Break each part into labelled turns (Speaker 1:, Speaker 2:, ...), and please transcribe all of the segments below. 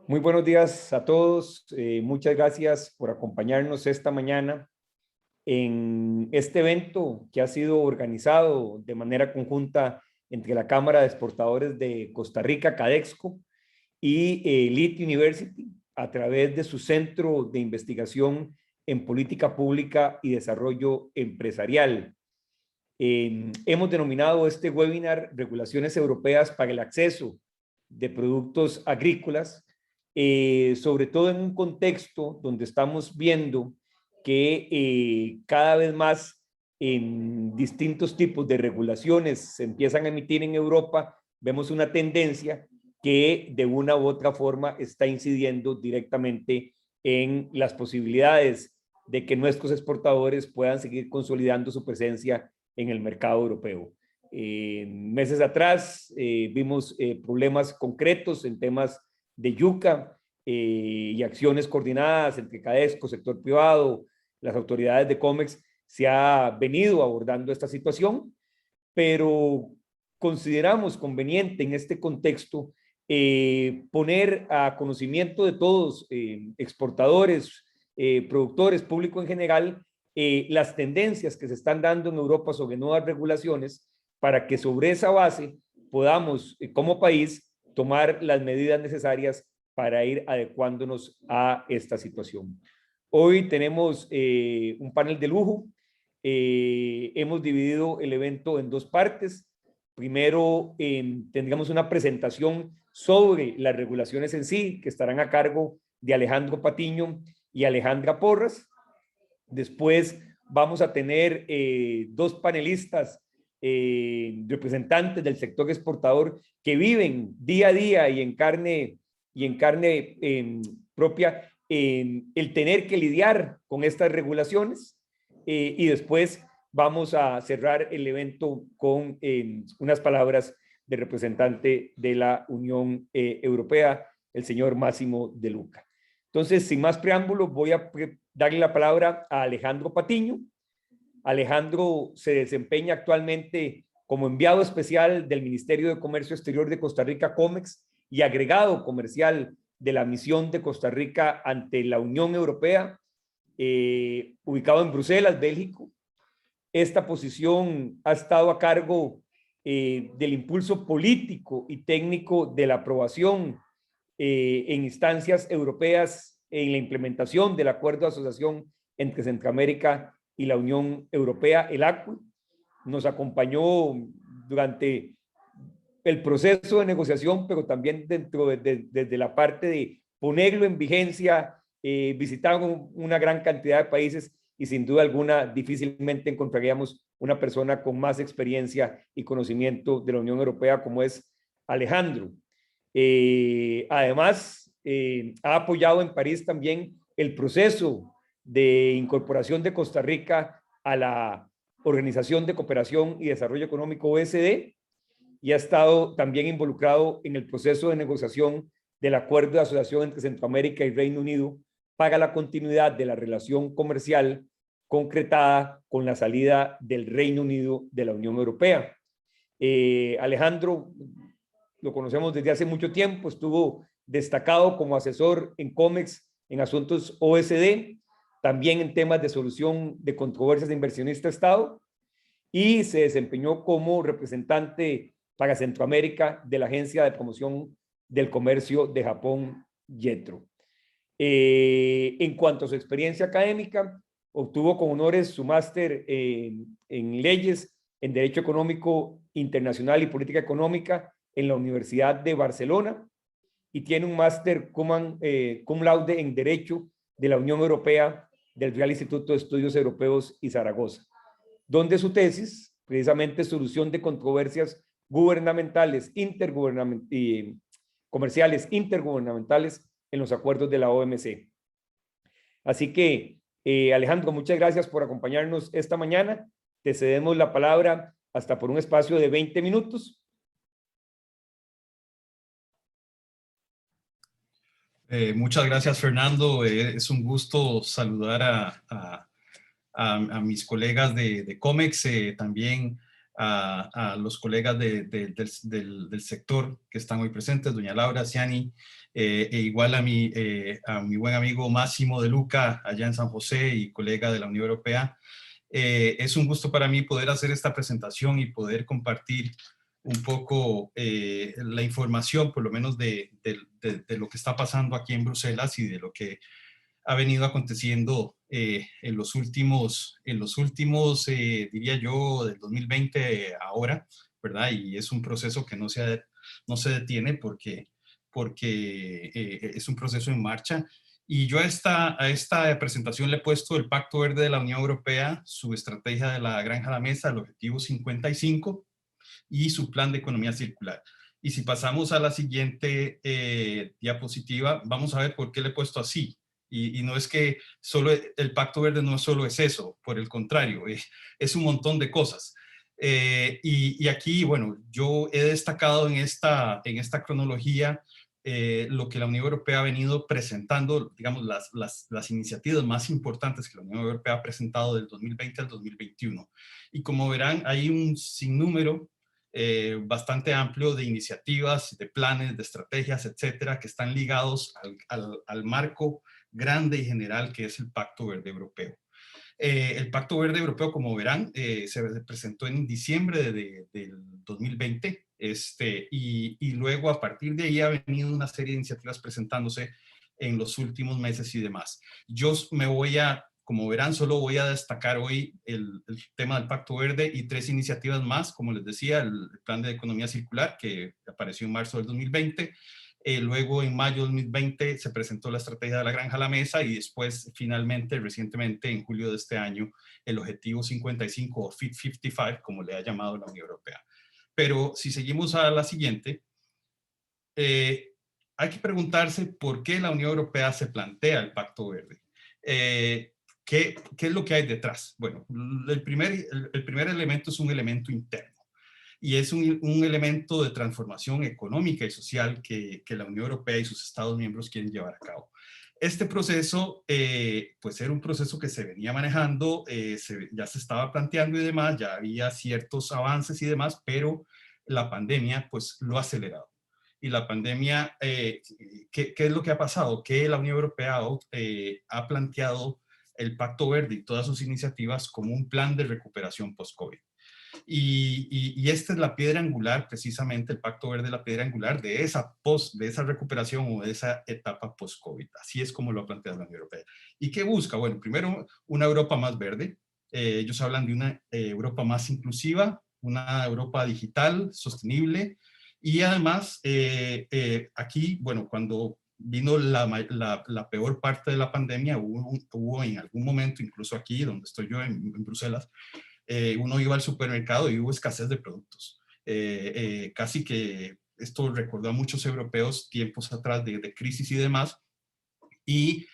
Speaker 1: Muy buenos días a todos. Muchas gracias por acompañarnos esta mañana en este evento que ha sido organizado de manera conjunta entre la Cámara de Exportadores de Costa Rica, Cadexco, y Elite University a través de su Centro de Investigación en Política Pública y Desarrollo Empresarial. Hemos denominado este webinar Regulaciones Europeas para el Acceso de Productos Agrícolas, sobre todo en un contexto donde estamos viendo que cada vez más distintos tipos de regulaciones se empiezan a emitir en Europa. Vemos una tendencia que de una u otra forma está incidiendo directamente en las posibilidades de que nuestros exportadores puedan seguir consolidando su presencia en el mercado europeo. Meses atrás vimos problemas concretos en temas de yuca y acciones coordinadas entre Cadexco, sector privado, las autoridades de COMEX. Se ha venido abordando esta situación, pero consideramos conveniente en este contexto poner a conocimiento de todos, exportadores, productores, público en general, las tendencias que se están dando en Europa sobre nuevas regulaciones, para que sobre esa base podamos, como país, tomar las medidas necesarias para ir adecuándonos a esta situación. Hoy tenemos un panel de lujo. Hemos dividido el evento en dos partes. Primero, tendríamos una presentación sobre las regulaciones en sí, que estarán a cargo de Alejandro Patiño y Alejandra Porras. Después vamos a tener dos panelistas, representantes del sector exportador que viven día a día y en carne propia el tener que lidiar con estas regulaciones. Y después vamos a cerrar el evento con unas palabras del representante de la Unión Europea, el señor Máximo De Luca. Entonces, sin más preámbulos, voy a darle la palabra a Alejandro Patiño. Alejandro se desempeña actualmente como enviado especial del Ministerio de Comercio Exterior de Costa Rica, COMEX, y agregado comercial de la misión de Costa Rica ante la Unión Europea, ubicado en Bruselas, Bélgica. Esta posición ha estado a cargo del impulso político y técnico de la aprobación en instancias europeas en la implementación del acuerdo de asociación entre Centroamérica y la Unión Europea, el ACUE. Nos acompañó durante el proceso de negociación, pero también desde la parte de ponerlo en vigencia. Visitaron una gran cantidad de países y sin duda alguna difícilmente encontraríamos una persona con más experiencia y conocimiento de la Unión Europea como es Alejandro. Además, ha apoyado en París también el proceso de incorporación de Costa Rica a la Organización de Cooperación y Desarrollo Económico OECD, y ha estado también involucrado en el proceso de negociación del acuerdo de asociación entre Centroamérica y Reino Unido para la continuidad de la relación comercial concretada con la salida del Reino Unido de la Unión Europea. Alejandro lo conocemos desde hace mucho tiempo, estuvo destacado como asesor en COMEX en asuntos OSD, también en temas de solución de controversias de inversionista-Estado, y se desempeñó como representante para Centroamérica de la Agencia de Promoción del Comercio de Japón, JETRO. En cuanto a su experiencia académica, obtuvo con honores su máster en leyes, en Derecho Económico Internacional y Política Económica en la Universidad de Barcelona, y tiene un máster cum laude en Derecho de la Unión Europea del Real Instituto de Estudios Europeos y Zaragoza, donde su tesis, precisamente solución de controversias gubernamentales, comerciales intergubernamentales en los acuerdos de la OMC. Así que, Alejandro, muchas gracias por acompañarnos esta mañana. Te cedemos la palabra hasta por un espacio de 20 minutos.
Speaker 2: Muchas gracias, Fernando. Es un gusto saludar a mis colegas de COMEX, también a los colegas del sector que están hoy presentes, doña Laura, Ciani, e igual a mi buen amigo Máximo de Luca, allá en San José y colega de la Unión Europea. Es un gusto para mí poder hacer esta presentación y poder compartir un poco la información, por lo menos de lo que está pasando aquí en Bruselas y de lo que ha venido aconteciendo en los últimos, diría yo, del 2020 ahora, ¿verdad? Y es un proceso que no se detiene porque es un proceso en marcha. Y yo a esta presentación le he puesto el Pacto Verde de la Unión Europea, su estrategia de la granja a la mesa, el objetivo 55 y su plan de economía circular. Y si pasamos a la siguiente diapositiva, vamos a ver por qué le he puesto así. Y no es que solo el Pacto Verde no solo es eso, por el contrario, es un montón de cosas. Y aquí, bueno, yo he destacado en esta cronología lo que la Unión Europea ha venido presentando, digamos, las iniciativas más importantes que la Unión Europea ha presentado del 2020 al 2021. Y como verán, hay un sinnúmero bastante amplio de iniciativas, de planes, de estrategias, etcétera, que están ligados al marco grande y general que es el Pacto Verde Europeo. El Pacto Verde Europeo, como verán, se presentó en diciembre del 2020 y luego a partir de ahí ha venido una serie de iniciativas presentándose en los últimos meses y demás. Yo como verán, solo voy a destacar hoy el tema del Pacto Verde y 3 iniciativas más, como les decía, el Plan de Economía Circular, que apareció en marzo del 2020, luego en mayo de 2020 se presentó la estrategia de la granja a la mesa y después finalmente, recientemente, en julio de este año, el objetivo 55 o Fit 55, como le ha llamado la Unión Europea. Pero si seguimos a la siguiente, hay que preguntarse por qué la Unión Europea se plantea el Pacto Verde. ¿Qué es lo que hay detrás? Bueno, el primer elemento es un elemento interno y es un elemento de transformación económica y social que la Unión Europea y sus Estados miembros quieren llevar a cabo. Este proceso, pues era un proceso que se venía manejando, ya se estaba planteando y demás, ya había ciertos avances y demás, pero la pandemia pues lo ha acelerado. Y la pandemia, ¿qué es lo que ha pasado? Que la Unión Europea ha planteado el Pacto Verde y todas sus iniciativas como un plan de recuperación post-COVID. Y esta es la piedra angular, precisamente el Pacto Verde, la piedra angular de esa recuperación o de esa etapa post-COVID. Así es como lo ha planteado la Unión Europea. ¿Y qué busca? Bueno, primero, una Europa más verde. Ellos hablan de una Europa más inclusiva, una Europa digital, sostenible. Y además, aquí, bueno, cuando vino la peor parte de la pandemia, hubo en algún momento, incluso aquí donde estoy yo en Bruselas, uno iba al supermercado y hubo escasez de productos. Casi que esto recordó a muchos europeos tiempos atrás de crisis y demás. Y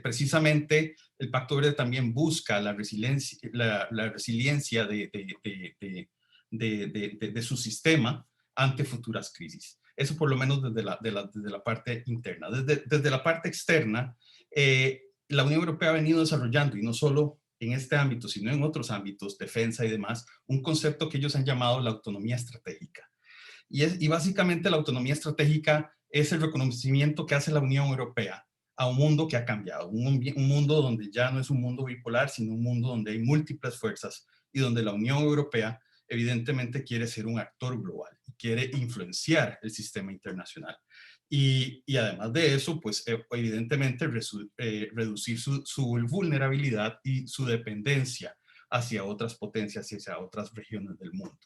Speaker 2: precisamente el Pacto Verde también busca la resiliencia de su sistema ante futuras crisis. Eso por lo menos desde la parte interna. Desde la parte externa, la Unión Europea ha venido desarrollando, y no solo en este ámbito, sino en otros ámbitos, defensa y demás, un concepto que ellos han llamado la autonomía estratégica. Y básicamente la autonomía estratégica es el reconocimiento que hace la Unión Europea a un mundo que ha cambiado, un mundo donde ya no es un mundo bipolar, sino un mundo donde hay múltiples fuerzas y donde la Unión Europea evidentemente quiere ser un actor global y quiere influenciar el sistema internacional. Y además de eso, pues evidentemente reducir su vulnerabilidad y su dependencia hacia otras potencias y hacia otras regiones del mundo.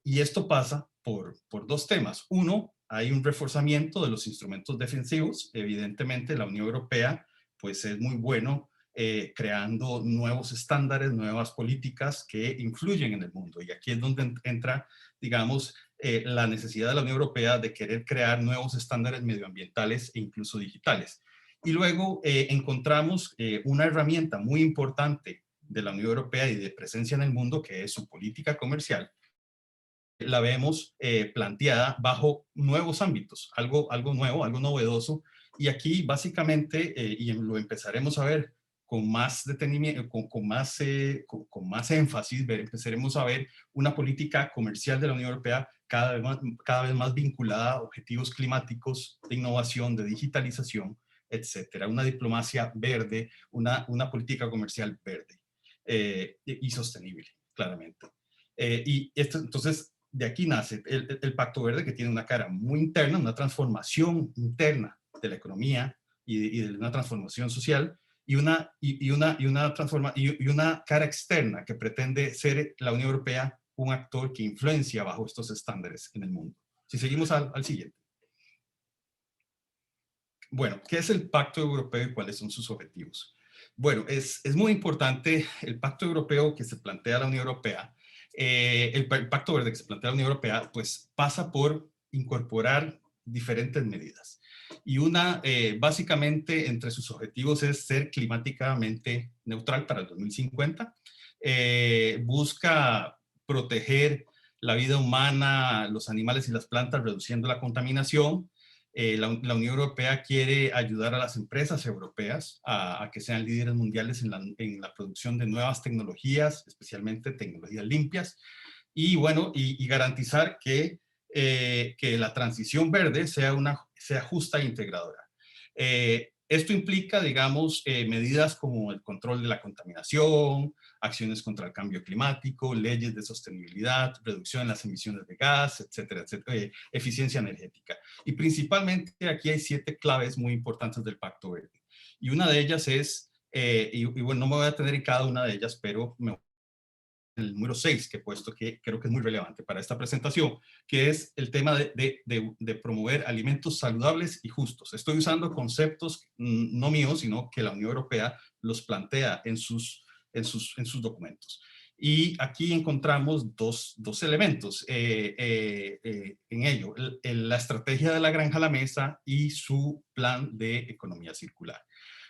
Speaker 2: Y esto pasa por 2 temas. Uno, hay un reforzamiento de los instrumentos defensivos. Evidentemente, la Unión Europea pues es muy bueno creando nuevos estándares, nuevas políticas que influyen en el mundo. Y aquí es donde entra, digamos, la necesidad de la Unión Europea de querer crear nuevos estándares medioambientales e incluso digitales. Y luego encontramos una herramienta muy importante de la Unión Europea y de presencia en el mundo, que es su política comercial. La vemos planteada bajo nuevos ámbitos, algo nuevo, algo novedoso. Y aquí básicamente, y lo empezaremos a ver con más detenimiento, con más énfasis, empezaremos a ver una política comercial de la Unión Europea cada vez más vinculada a objetivos climáticos, de innovación, de digitalización, etcétera. Una diplomacia verde, una política comercial verde y sostenible, claramente. Y esto, entonces, de aquí nace el Pacto Verde, que tiene una cara muy interna, una transformación interna de la economía y de una transformación social, y una cara externa que pretende ser la Unión Europea un actor que influencia bajo estos estándares en el mundo. Si seguimos al siguiente. Bueno, ¿qué es el Pacto Europeo y cuáles son sus objetivos? Bueno, es muy importante el Pacto Europeo que se plantea la Unión Europea. El Pacto Verde que se plantea la Unión Europea, pues pasa por incorporar diferentes medidas. Y básicamente, entre sus objetivos es ser climáticamente neutral para el 2050. Busca proteger la vida humana, los animales y las plantas, reduciendo la contaminación. La Unión Europea quiere ayudar a las empresas europeas a que sean líderes mundiales en la producción de nuevas tecnologías, especialmente tecnologías limpias, y bueno, y garantizar que la transición verde sea justa e integradora. Esto implica, digamos, medidas como el control de la contaminación, acciones contra el cambio climático, leyes de sostenibilidad, reducción en las emisiones de gas, etcétera, etcétera, eficiencia energética. Y principalmente aquí hay 7 claves muy importantes del Pacto Verde. Y una de ellas es, y bueno, no me voy a detener en cada una de ellas, pero me el número 6 que he puesto, que creo que es muy relevante para esta presentación, que es el tema de promover alimentos saludables y justos. Estoy usando conceptos no míos, sino que la Unión Europea los plantea en sus documentos. Y aquí encontramos dos elementos en ello, la estrategia de la granja a la mesa y su plan de economía circular.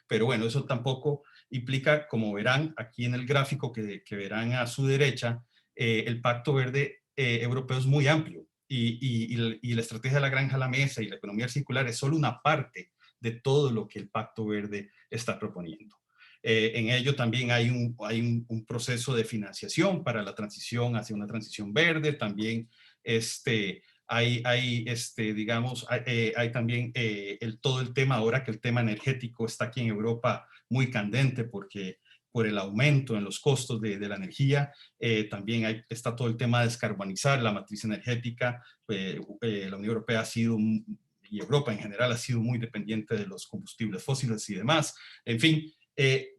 Speaker 2: Pero bueno, eso tampoco implica, como verán aquí en el gráfico que verán a su derecha, el Pacto Verde Europeo es muy amplio y la estrategia de la granja a la mesa y la economía circular es solo una parte de todo lo que el Pacto Verde está proponiendo. En ello también hay un proceso de financiación para la transición hacia una transición verde, también digamos, hay también todo el tema, ahora que el tema energético está aquí en Europa muy candente porque por el aumento en los costos de la energía, también está todo el tema de descarbonizar la matriz energética. La Unión Europea ha sido, y Europa en general ha sido muy dependiente de los combustibles fósiles y demás. En fin,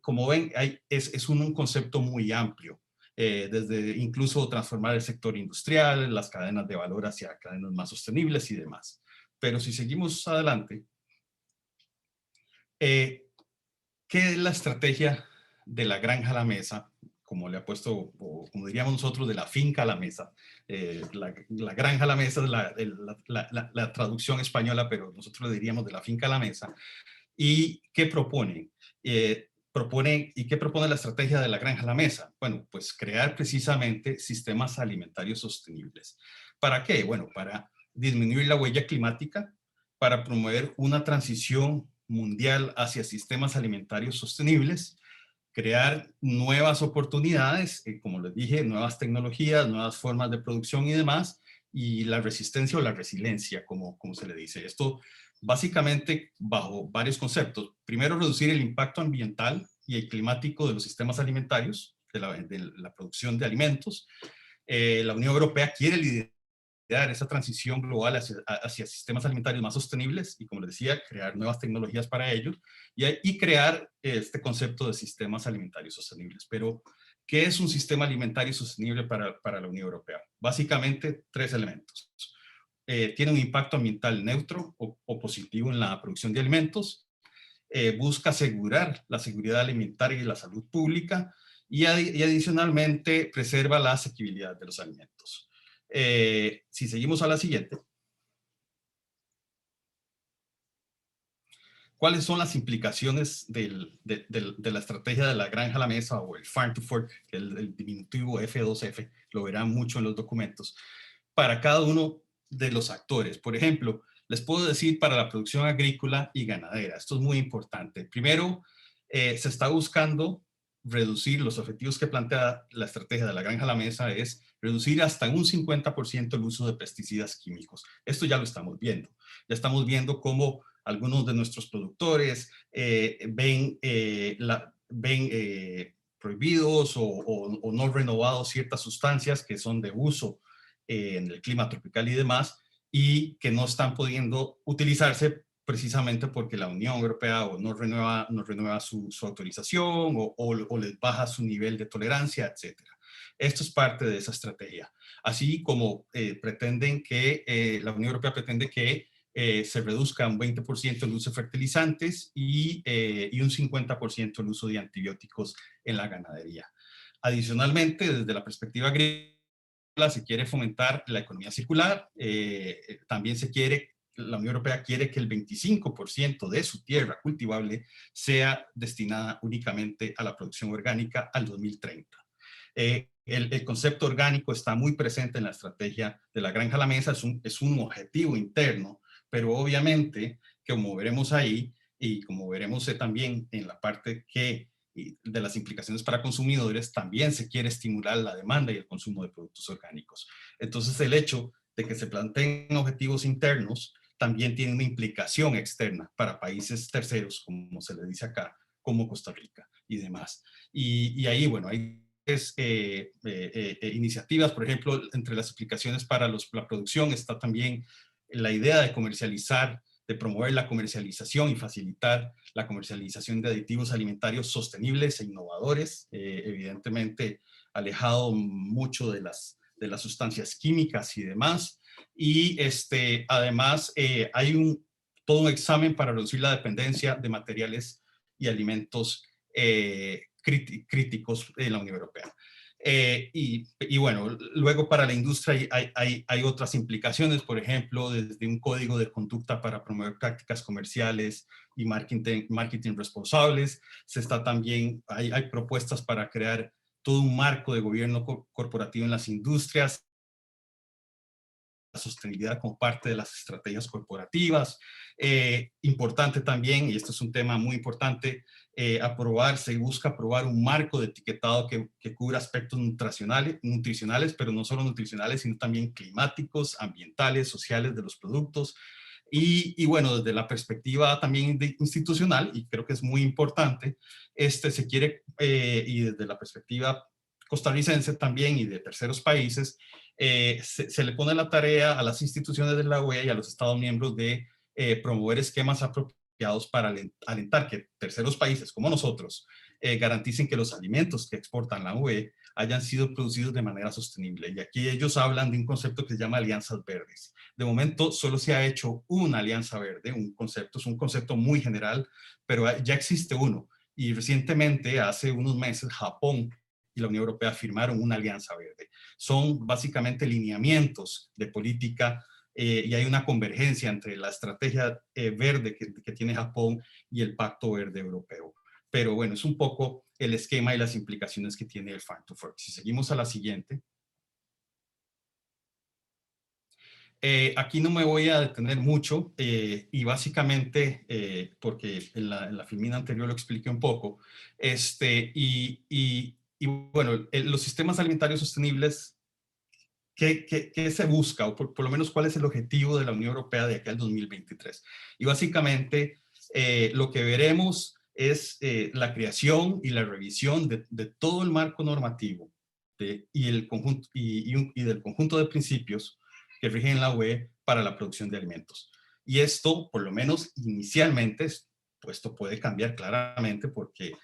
Speaker 2: como ven, es un concepto muy amplio. Desde incluso transformar el sector industrial, las cadenas de valor hacia cadenas más sostenibles y demás. Pero si seguimos adelante, ¿qué es la estrategia de la granja a la mesa? Como le ha puesto, o como diríamos nosotros, de la finca a la mesa. La granja a la mesa es la traducción española, pero nosotros le diríamos de la finca a la mesa. ¿Y qué proponen? ¿Y qué propone la estrategia de la granja a la mesa? Bueno, pues crear precisamente sistemas alimentarios sostenibles. ¿Para qué? Bueno, para disminuir la huella climática, para promover una transición mundial hacia sistemas alimentarios sostenibles, crear nuevas oportunidades, como les dije, nuevas tecnologías, nuevas formas de producción y demás, y la resistencia o la resiliencia, como se le dice. Esto básicamente bajo varios conceptos. Primero, reducir el impacto ambiental y el climático de los sistemas alimentarios, de la producción de alimentos. La Unión Europea quiere liderar esa transición global hacia sistemas alimentarios más sostenibles y, como les decía, crear nuevas tecnologías para ello y crear este concepto de sistemas alimentarios sostenibles. Pero, ¿qué es un sistema alimentario sostenible para la Unión Europea? Básicamente, 3 elementos. tiene un impacto ambiental neutro o positivo en la producción de alimentos, busca asegurar la seguridad alimentaria y la salud pública y adicionalmente preserva la asequibilidad de los alimentos. Si seguimos a la siguiente. ¿Cuáles son las implicaciones de la estrategia de la granja a la mesa o el Farm to Fork, que es el diminutivo F2F, lo verán mucho en los documentos, para cada uno de los actores? Por ejemplo, les puedo decir para la producción agrícola y ganadera, esto es muy importante. Primero, se está buscando reducir los objetivos que plantea la estrategia de la granja a la mesa, es reducir hasta un 50% el uso de pesticidas químicos. Esto ya lo estamos viendo. Ya estamos viendo cómo algunos de nuestros productores ven prohibidos o no renovados ciertas sustancias que son de uso en el clima tropical y demás, y que no están pudiendo utilizarse precisamente porque la Unión Europea o no renueva su autorización o les baja su nivel de tolerancia, etcétera. Esto es parte de esa estrategia. Así como pretenden que la Unión Europea pretende que se reduzca un 20% el uso de fertilizantes y un 50% el uso de antibióticos en la ganadería. Adicionalmente, desde la perspectiva agrícola, se quiere fomentar la economía circular, también la Unión Europea quiere que el 25% de su tierra cultivable sea destinada únicamente a la producción orgánica al 2030. El concepto orgánico está muy presente en la estrategia de la granja a la mesa, es un objetivo interno, pero obviamente, como veremos ahí, y como veremos también en la parte de las implicaciones para consumidores, también se quiere estimular la demanda y el consumo de productos orgánicos. Entonces, el hecho de que se planteen objetivos internos también tiene una implicación externa para países terceros, como se le dice acá, como Costa Rica y demás. Y ahí, bueno, hay iniciativas, por ejemplo, entre las aplicaciones para la producción está también la idea de comercializar, de promover la comercialización y facilitar la comercialización de aditivos alimentarios sostenibles e innovadores, evidentemente alejado mucho de las sustancias químicas y demás. Y además hay todo un examen para reducir la dependencia de materiales y alimentos críticos en la Unión Europea. Y bueno, luego para la industria hay otras implicaciones, por ejemplo, desde un código de conducta para promover prácticas comerciales y marketing responsables. Hay propuestas para crear todo un marco de gobierno corporativo en las industrias, la sostenibilidad como parte de las estrategias corporativas. Importante también, y esto es un tema muy importante, se busca aprobar un marco de etiquetado que cubra aspectos nutricionales, pero no solo nutricionales, sino también climáticos, ambientales, sociales de los productos. Y bueno, desde la perspectiva también institucional, y creo que es muy importante, se quiere, y desde la perspectiva costarricense también y de terceros países, se le pone la tarea a las instituciones de la UE y a los Estados miembros de promover esquemas apropiados para alentar que terceros países como nosotros garanticen que los alimentos que exportan la UE hayan sido producidos de manera sostenible. Y aquí ellos hablan de un concepto que se llama alianzas verdes. De momento solo se ha hecho una alianza verde, es un concepto muy general, pero ya existe uno. Y recientemente, hace unos meses, Japón y la Unión Europea firmaron una alianza verde. Son básicamente lineamientos de política y hay una convergencia entre la estrategia verde que tiene Japón y el Pacto Verde Europeo. Pero bueno, es un poco el esquema y las implicaciones que tiene el Farm to Fork. Si seguimos a la siguiente. Aquí no me voy a detener mucho y básicamente, porque en la filmina anterior lo expliqué un poco, y bueno, los sistemas alimentarios sostenibles, ¿qué se busca? O por lo menos, ¿cuál es el objetivo de la Unión Europea de aquí al 2023? Y básicamente, lo que veremos es la creación y la revisión de todo el marco normativo y del conjunto de principios que rigen la UE para la producción de alimentos. Y esto, por lo menos inicialmente, pues esto puede cambiar claramente porque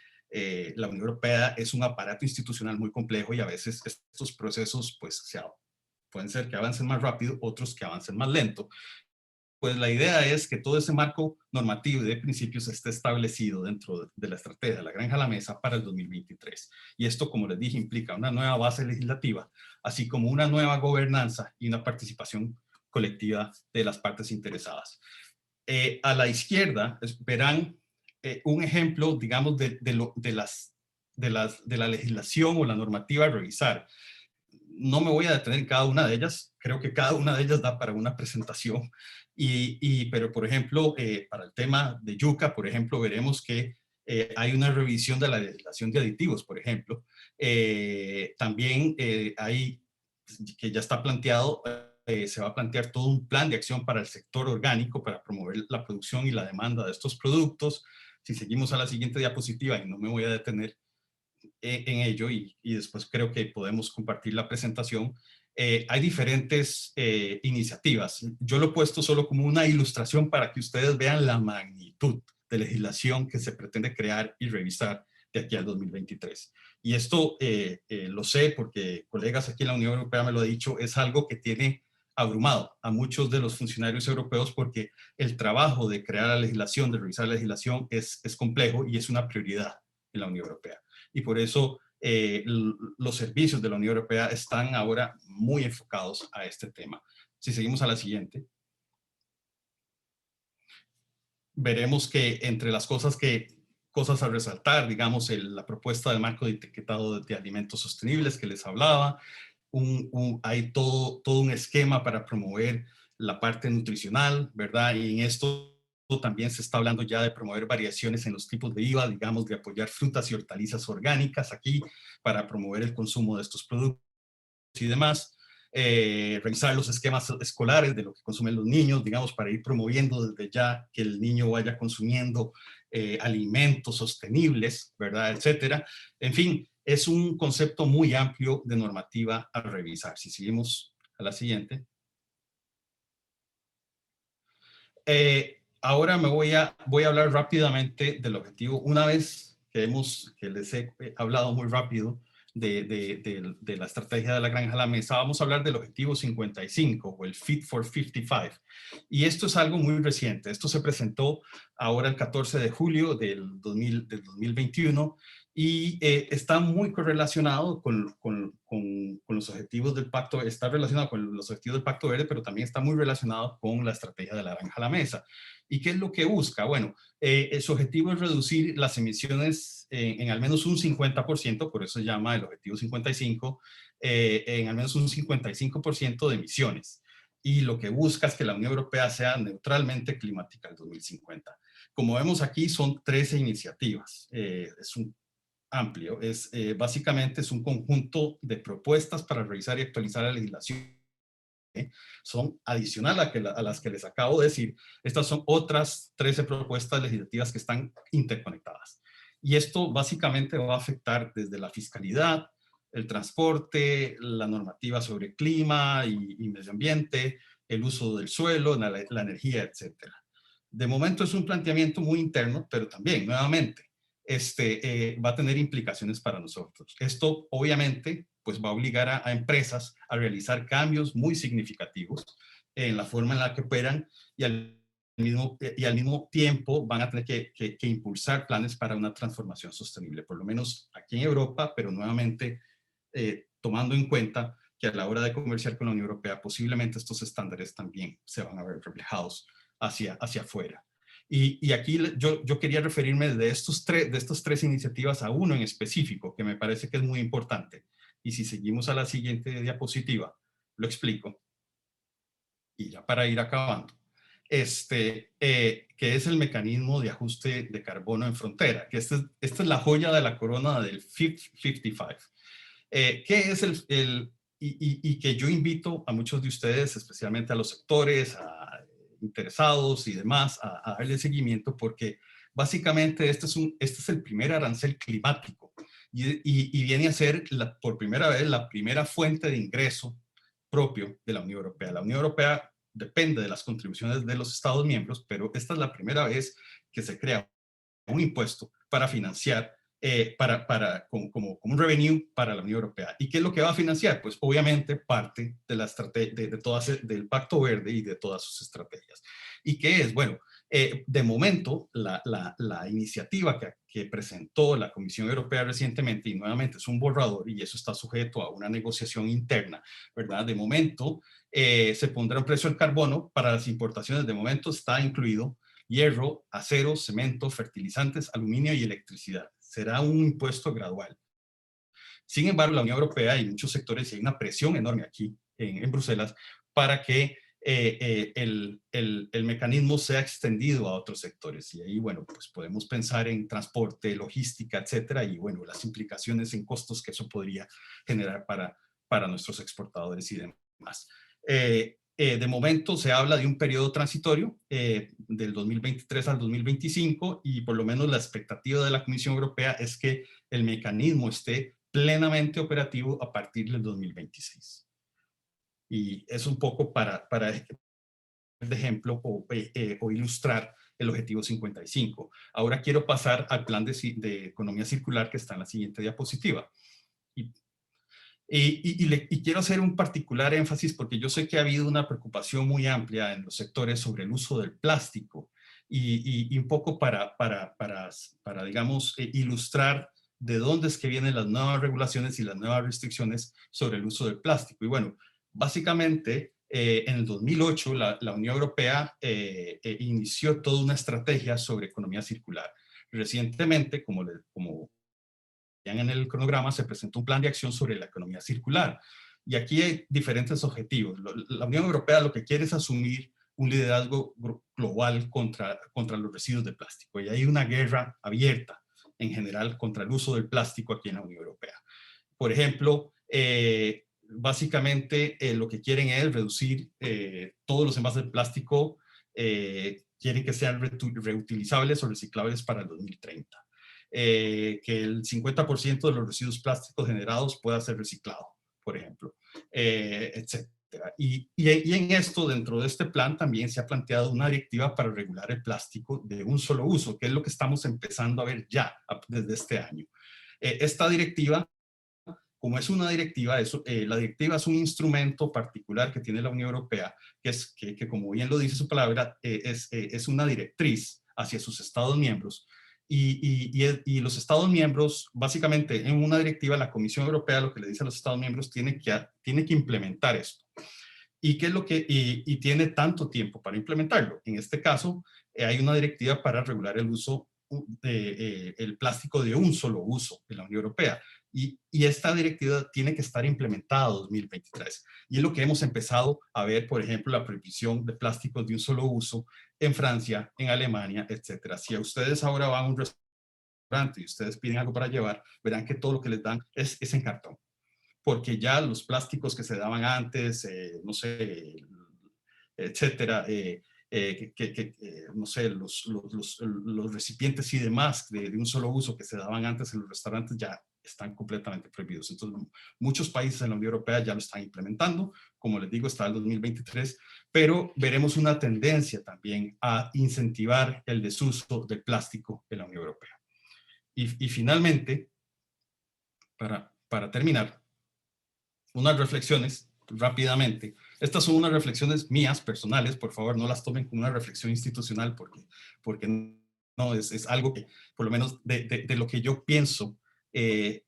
Speaker 2: la Unión Europea es un aparato institucional muy complejo y a veces estos procesos pues pueden ser que avancen más rápido, otros que avancen más lento. Pues la idea es que todo ese marco normativo y de principios esté establecido dentro de la estrategia de la Granja a la Mesa para el 2023. Y esto, como les dije, implica una nueva base legislativa, así como una nueva gobernanza y una participación colectiva de las partes interesadas. A la izquierda verán un ejemplo, digamos, de la legislación o la normativa a revisar. No me voy a detener en cada una de ellas, creo que cada una de ellas da para una presentación, pero por ejemplo, para el tema de yuca, por ejemplo, veremos que hay una revisión de la legislación de aditivos, por ejemplo. También hay, que ya está planteado, se va a plantear todo un plan de acción para el sector orgánico, para promover la producción y la demanda de estos productos. Si seguimos a la siguiente diapositiva, y no me voy a detener en ello, y después creo que podemos compartir la presentación, hay diferentes iniciativas. Yo lo he puesto solo como una ilustración para que ustedes vean la magnitud de legislación que se pretende crear y revisar de aquí al 2023. Y esto lo sé porque colegas aquí en la Unión Europea me lo han dicho, es algo que tiene abrumado a muchos de los funcionarios europeos porque el trabajo de crear la legislación, de revisar la legislación es complejo y es una prioridad en la Unión Europea. Y por eso los servicios de la Unión Europea están ahora muy enfocados a este tema. Si seguimos a la siguiente, veremos que entre las cosas a resaltar, digamos, la propuesta del marco de etiquetado de alimentos sostenibles que les hablaba, hay todo un esquema para promover la parte nutricional, ¿verdad? Y en esto también se está hablando ya de promover variaciones en los tipos de IVA, digamos, de apoyar frutas y hortalizas orgánicas aquí para promover el consumo de estos productos y demás. Revisar los esquemas escolares de lo que consumen los niños, digamos, para ir promoviendo desde ya que el niño vaya consumiendo alimentos sostenibles, ¿verdad? Etcétera. En fin, es un concepto muy amplio de normativa a revisar. Si seguimos a la siguiente. Ahora voy a hablar rápidamente del objetivo. Una vez que les he hablado muy rápido de la estrategia de la Granja a la Mesa, vamos a hablar del objetivo 55 o el Fit for 55. Y esto es algo muy reciente. Esto se presentó ahora el 14 de julio del 2021 y está muy correlacionado con los objetivos del pacto, está relacionado con los objetivos del Pacto Verde, pero también está muy relacionado con la estrategia de la Granja a la Mesa. ¿Y qué es lo que busca? Bueno, su objetivo es reducir las emisiones en al menos un 50%, por eso se llama el objetivo 55, en al menos un 55% de emisiones. Y lo que busca es que la Unión Europea sea neutralmente climática en 2050. Como vemos aquí, son 13 iniciativas. Es un amplio. Básicamente es un conjunto de propuestas para revisar y actualizar la legislación. Son adicional a las que les acabo de decir. Estas son otras 13 propuestas legislativas que están interconectadas. Y esto básicamente va a afectar desde la fiscalidad, el transporte, la normativa sobre clima y medio ambiente, el uso del suelo, la energía, etc. De momento es un planteamiento muy interno, pero también, nuevamente, va a tener implicaciones para nosotros. Esto, obviamente, pues va a obligar a empresas a realizar cambios muy significativos en la forma en la que operan y al mismo tiempo van a tener que impulsar planes para una transformación sostenible, por lo menos aquí en Europa, pero nuevamente tomando en cuenta que a la hora de comerciar con la Unión Europea, posiblemente estos estándares también se van a ver reflejados hacia afuera. Y aquí yo quería referirme de estas tres iniciativas a uno en específico, que me parece que es muy importante. Y si seguimos a la siguiente diapositiva, lo explico. Y ya para ir acabando. Que es el mecanismo de ajuste de carbono en frontera, que esta es la joya de la corona del Fit 55. ¿Qué es y que yo invito a muchos de ustedes, especialmente a los sectores, a interesados y demás, a darle seguimiento, porque básicamente este es el primer arancel climático y viene a ser por primera vez la primera fuente de ingreso propio de la Unión Europea. La Unión Europea depende de las contribuciones de los Estados miembros, pero esta es la primera vez que se crea un impuesto para financiar como un revenue para la Unión Europea. ¿Y qué es lo que va a financiar? Pues obviamente parte de la del Pacto Verde y de todas sus estrategias. ¿Y qué es? Bueno, de momento, la iniciativa que presentó la Comisión Europea recientemente, y nuevamente es un borrador y eso está sujeto a una negociación interna, ¿verdad? De momento, se pondrá un precio al carbono para las importaciones. De momento está incluido hierro, acero, cemento, fertilizantes, aluminio y electricidad. Será un impuesto gradual. Sin embargo, la Unión Europea y muchos sectores, y hay una presión enorme aquí en Bruselas para que el mecanismo sea extendido a otros sectores. Y ahí, bueno, pues podemos pensar en transporte, logística, etcétera, y bueno, las implicaciones en costos que eso podría generar para nuestros exportadores y demás. De momento se habla de un periodo transitorio del 2023 al 2025 y por lo menos la expectativa de la Comisión Europea es que el mecanismo esté plenamente operativo a partir del 2026. Y es un poco para de ejemplo o ilustrar el objetivo 55. Ahora quiero pasar al plan de economía circular que está en la siguiente diapositiva. Y quiero hacer un particular énfasis porque yo sé que ha habido una preocupación muy amplia en los sectores sobre el uso del plástico y un poco para digamos, ilustrar de dónde es que vienen las nuevas regulaciones y las nuevas restricciones sobre el uso del plástico. Y bueno, básicamente, en el 2008, la Unión Europea inició toda una estrategia sobre economía circular. Recientemente, como en el cronograma, se presentó un plan de acción sobre la economía circular. Y aquí hay diferentes objetivos. La Unión Europea lo que quiere es asumir un liderazgo global contra los residuos de plástico. Y hay una guerra abierta en general contra el uso del plástico aquí en la Unión Europea. Por ejemplo, básicamente lo que quieren es reducir todos los envases de plástico, quieren que sean reutilizables o reciclables para el 2030. Que el 50% de los residuos plásticos generados pueda ser reciclado, por ejemplo, etc. Y en esto, dentro de este plan, también se ha planteado una directiva para regular el plástico de un solo uso, que es lo que estamos empezando a ver ya desde este año. Esta directiva, como es una directiva, la directiva es un instrumento particular que tiene la Unión Europea, que como bien lo dice su palabra, es una directriz hacia sus Estados miembros. Y los Estados miembros, básicamente en una directiva, la Comisión Europea lo que le dice a los Estados miembros tiene que implementar esto. ¿Y qué es lo que tiene tanto tiempo para implementarlo? En este caso, hay una directiva para regular el uso el plástico de un solo uso en la Unión Europea. Y esta directiva tiene que estar implementada en 2023. Y es lo que hemos empezado a ver, por ejemplo, la prohibición de plásticos de un solo uso en Francia, en Alemania, etcétera. Si a ustedes ahora van a un restaurante y ustedes piden algo para llevar, verán que todo lo que les dan es en cartón. Porque ya los plásticos que se daban antes, no sé, etcétera, no sé, los recipientes y demás de un solo uso que se daban antes en los restaurantes ya están completamente prohibidos. Entonces, muchos países en la Unión Europea ya lo están implementando. Como les digo, está el 2023, pero veremos una tendencia también a incentivar el desuso del plástico en la Unión Europea. Y finalmente, para terminar, unas reflexiones rápidamente. Estas son unas reflexiones mías, personales, por favor, no las tomen como una reflexión institucional porque no, es algo que, por lo menos de lo que yo pienso,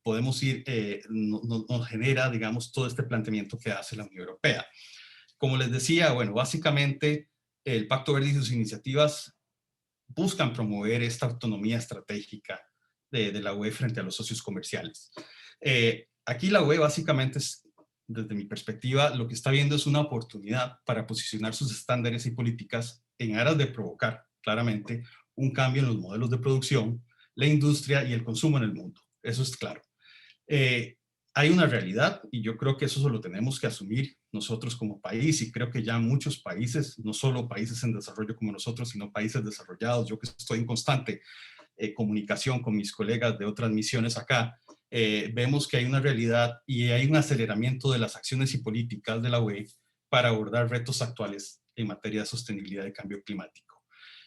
Speaker 2: podemos ir, nos genera, digamos, todo este planteamiento que hace la Unión Europea. Como les decía, bueno, básicamente el Pacto Verde y sus iniciativas buscan promover esta autonomía estratégica de la UE frente a los socios comerciales. Aquí la UE básicamente desde mi perspectiva, lo que está viendo es una oportunidad para posicionar sus estándares y políticas en aras de provocar claramente un cambio en los modelos de producción, la industria y el consumo en el mundo. Eso es claro. Hay una realidad y yo creo que eso se lo tenemos que asumir nosotros como país y creo que ya muchos países, no solo países en desarrollo como nosotros, sino países desarrollados, yo que estoy en constante comunicación con mis colegas de otras misiones acá, vemos que hay una realidad y hay un aceleramiento de las acciones y políticas de la UE para abordar retos actuales en materia de sostenibilidad y cambio climático.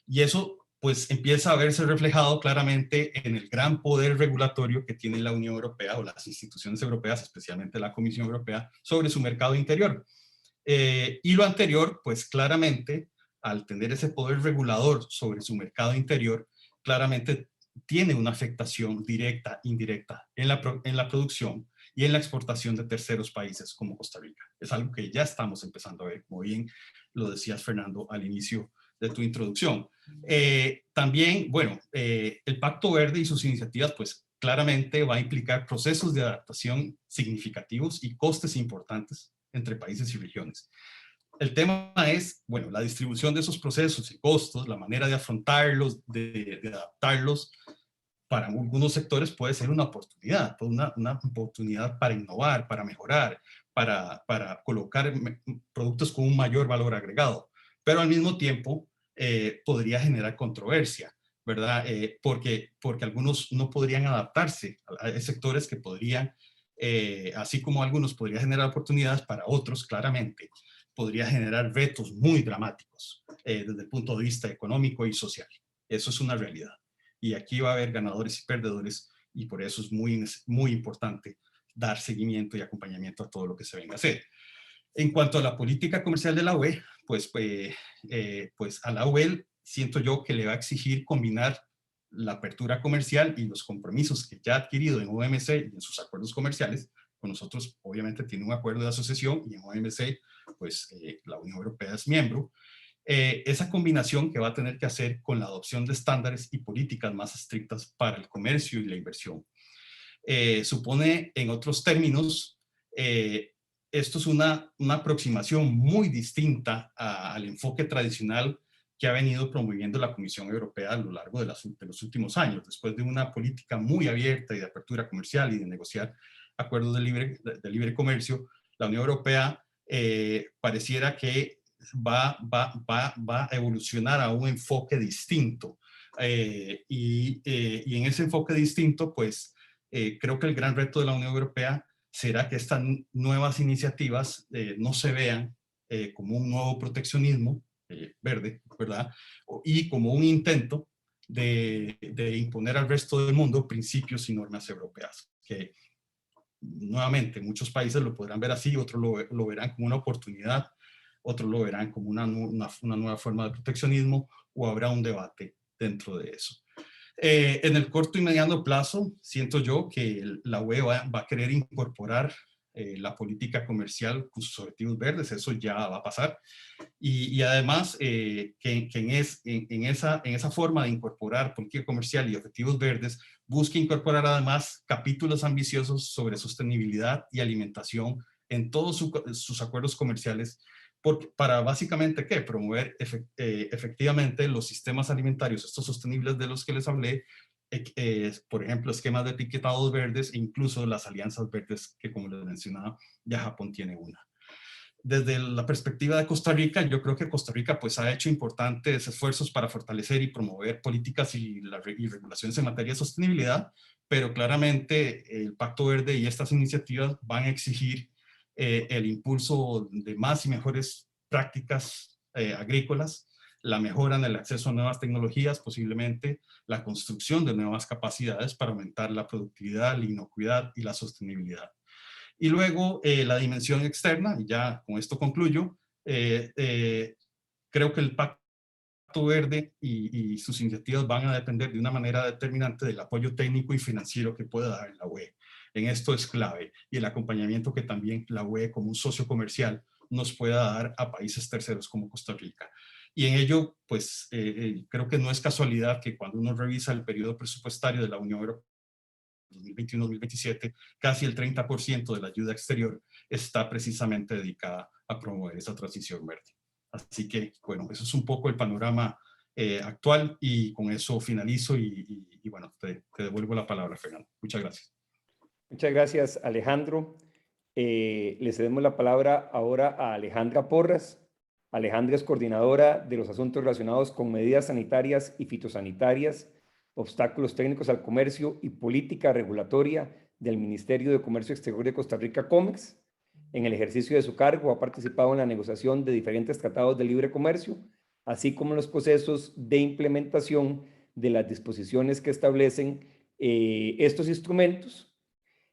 Speaker 2: Y eso pues empieza a verse reflejado claramente en el gran poder regulatorio que tiene la Unión Europea o las instituciones europeas, especialmente la Comisión Europea, sobre su mercado interior. Y lo anterior, pues claramente, al tener ese poder regulador sobre su mercado interior, claramente tiene una afectación directa, indirecta en la producción y en la exportación de terceros países como Costa Rica. Es algo que ya estamos empezando a ver, como bien lo decías, Fernando, al inicio de tu introducción. También, bueno, el Pacto Verde y sus iniciativas, pues claramente va a implicar procesos de adaptación significativos y costes importantes entre países y regiones. El tema es, bueno, la distribución de esos procesos y costos, la manera de afrontarlos, de adaptarlos. Para algunos sectores puede ser una oportunidad, una oportunidad para innovar, para mejorar, para colocar productos con un mayor valor agregado. Pero al mismo tiempo podría generar controversia, ¿verdad? Porque algunos no podrían adaptarse. Hay sectores que podrían, así como algunos podrían generar oportunidades, para otros claramente podría generar retos muy dramáticos desde el punto de vista económico y social. Eso es una realidad. Y aquí va a haber ganadores y perdedores, y por eso es muy importante dar seguimiento y acompañamiento a todo lo que se venga a hacer. En cuanto a la política comercial de la UE, pues a la UE siento yo que le va a exigir combinar la apertura comercial y los compromisos que ya ha adquirido en OMC y en sus acuerdos comerciales. Con nosotros obviamente tiene un acuerdo de asociación, y en OMC pues la Unión Europea es miembro. Esa combinación que va a tener que hacer con la adopción de estándares y políticas más estrictas para el comercio y la inversión. Supone, en otros términos, esto es una aproximación muy distinta al enfoque tradicional que ha venido promoviendo la Comisión Europea a lo largo de los últimos años. Después de una política muy abierta y de apertura comercial y de negociar acuerdos de libre comercio, la Unión Europea pareciera que va a evolucionar a un enfoque distinto. Y en ese enfoque distinto, pues creo que el gran reto de la Unión Europea será que estas nuevas iniciativas no se vean como un nuevo proteccionismo verde, ¿verdad? Y como un intento de imponer al resto del mundo principios y normas europeas, que nuevamente muchos países lo podrán ver así, otros lo verán como una oportunidad, otros lo verán como una nueva forma de proteccionismo, o habrá un debate dentro de eso. En el corto y mediano plazo, siento yo que la UE va a querer incorporar la política comercial con sus objetivos verdes. Eso ya va a pasar. Y además, en esa forma de incorporar política comercial y objetivos verdes, busca incorporar además capítulos ambiciosos sobre sostenibilidad y alimentación en todos sus acuerdos comerciales, para básicamente, ¿qué? Promover efectivamente los sistemas alimentarios, estos sostenibles de los que les hablé, por ejemplo, esquemas de etiquetados verdes e incluso las alianzas verdes que, como les mencionaba, ya Japón tiene una. Desde la perspectiva de Costa Rica, yo creo que Costa Rica pues ha hecho importantes esfuerzos para fortalecer y promover políticas y regulaciones en materia de sostenibilidad, pero claramente el Pacto Verde y estas iniciativas van a exigir el impulso de más y mejores prácticas agrícolas, la mejora en el acceso a nuevas tecnologías, posiblemente la construcción de nuevas capacidades para aumentar la productividad, la inocuidad y la sostenibilidad. Y luego la dimensión externa, y ya con esto concluyo, creo que el Pacto Verde y sus iniciativas van a depender de una manera determinante del apoyo técnico y financiero que pueda dar la UE. En esto es clave, y el acompañamiento que también la UE como un socio comercial nos pueda dar a países terceros como Costa Rica. Y en ello, pues creo que no es casualidad que cuando uno revisa el periodo presupuestario de la Unión Europea 2021-2027, casi el 30% de la ayuda exterior está precisamente dedicada a promover esa transición verde. Así que, bueno, eso es un poco el panorama actual, y con eso finalizo y bueno, te devuelvo la palabra, Fernando. Muchas gracias.
Speaker 1: Muchas gracias, Alejandro. Le cedemos la palabra ahora a Alejandra Porras. Alejandra es coordinadora de los asuntos relacionados con medidas sanitarias y fitosanitarias, obstáculos técnicos al comercio y política regulatoria del Ministerio de Comercio Exterior de Costa Rica, COMEX. En el ejercicio de su cargo ha participado en la negociación de diferentes tratados de libre comercio, así como los procesos de implementación de las disposiciones que establecen estos instrumentos.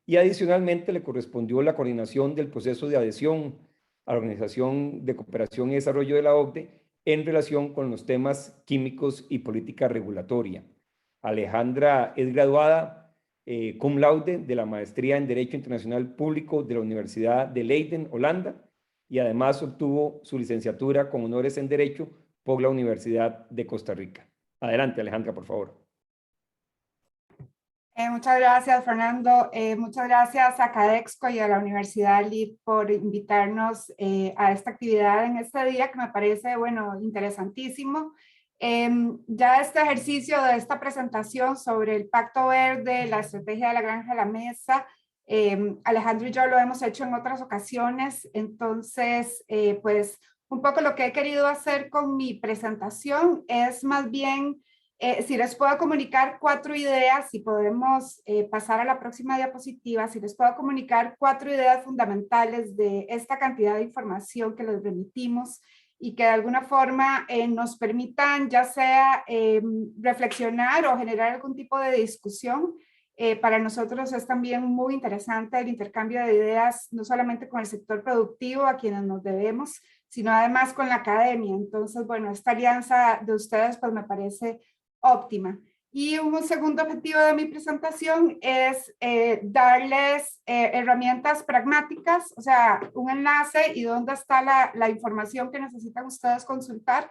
Speaker 1: Y adicionalmente le correspondió la coordinación del proceso de adhesión a la Organización de Cooperación y Desarrollo de la OCDE en relación con los temas químicos y política regulatoria. Alejandra es graduada cum laude de la Maestría en Derecho Internacional Público de la Universidad de Leiden, Holanda, y además obtuvo su licenciatura con honores en Derecho por la Universidad de Costa Rica. Adelante, Alejandra, por favor.
Speaker 3: Muchas gracias, Fernando. Muchas gracias a Cadexco y a la Universidad LID por invitarnos a esta actividad en este día que me parece, bueno, interesantísimo. Ya este ejercicio de esta presentación sobre el Pacto Verde, la estrategia de la granja a la mesa, Alejandro y yo lo hemos hecho en otras ocasiones, entonces, pues, un poco lo que he querido hacer con mi presentación es más bien si les puedo comunicar 4 ideas, si podemos pasar a la próxima diapositiva, si les puedo comunicar 4 ideas fundamentales de esta cantidad de información que les remitimos y que de alguna forma nos permitan ya sea reflexionar o generar algún tipo de discusión. Para nosotros es también muy interesante el intercambio de ideas, no solamente con el sector productivo a quienes nos debemos, sino además con la academia. Entonces, bueno, esta alianza de ustedes pues me parece óptima. Y un segundo objetivo de mi presentación es darles herramientas pragmáticas, o sea, un enlace y dónde está la información que necesitan ustedes consultar.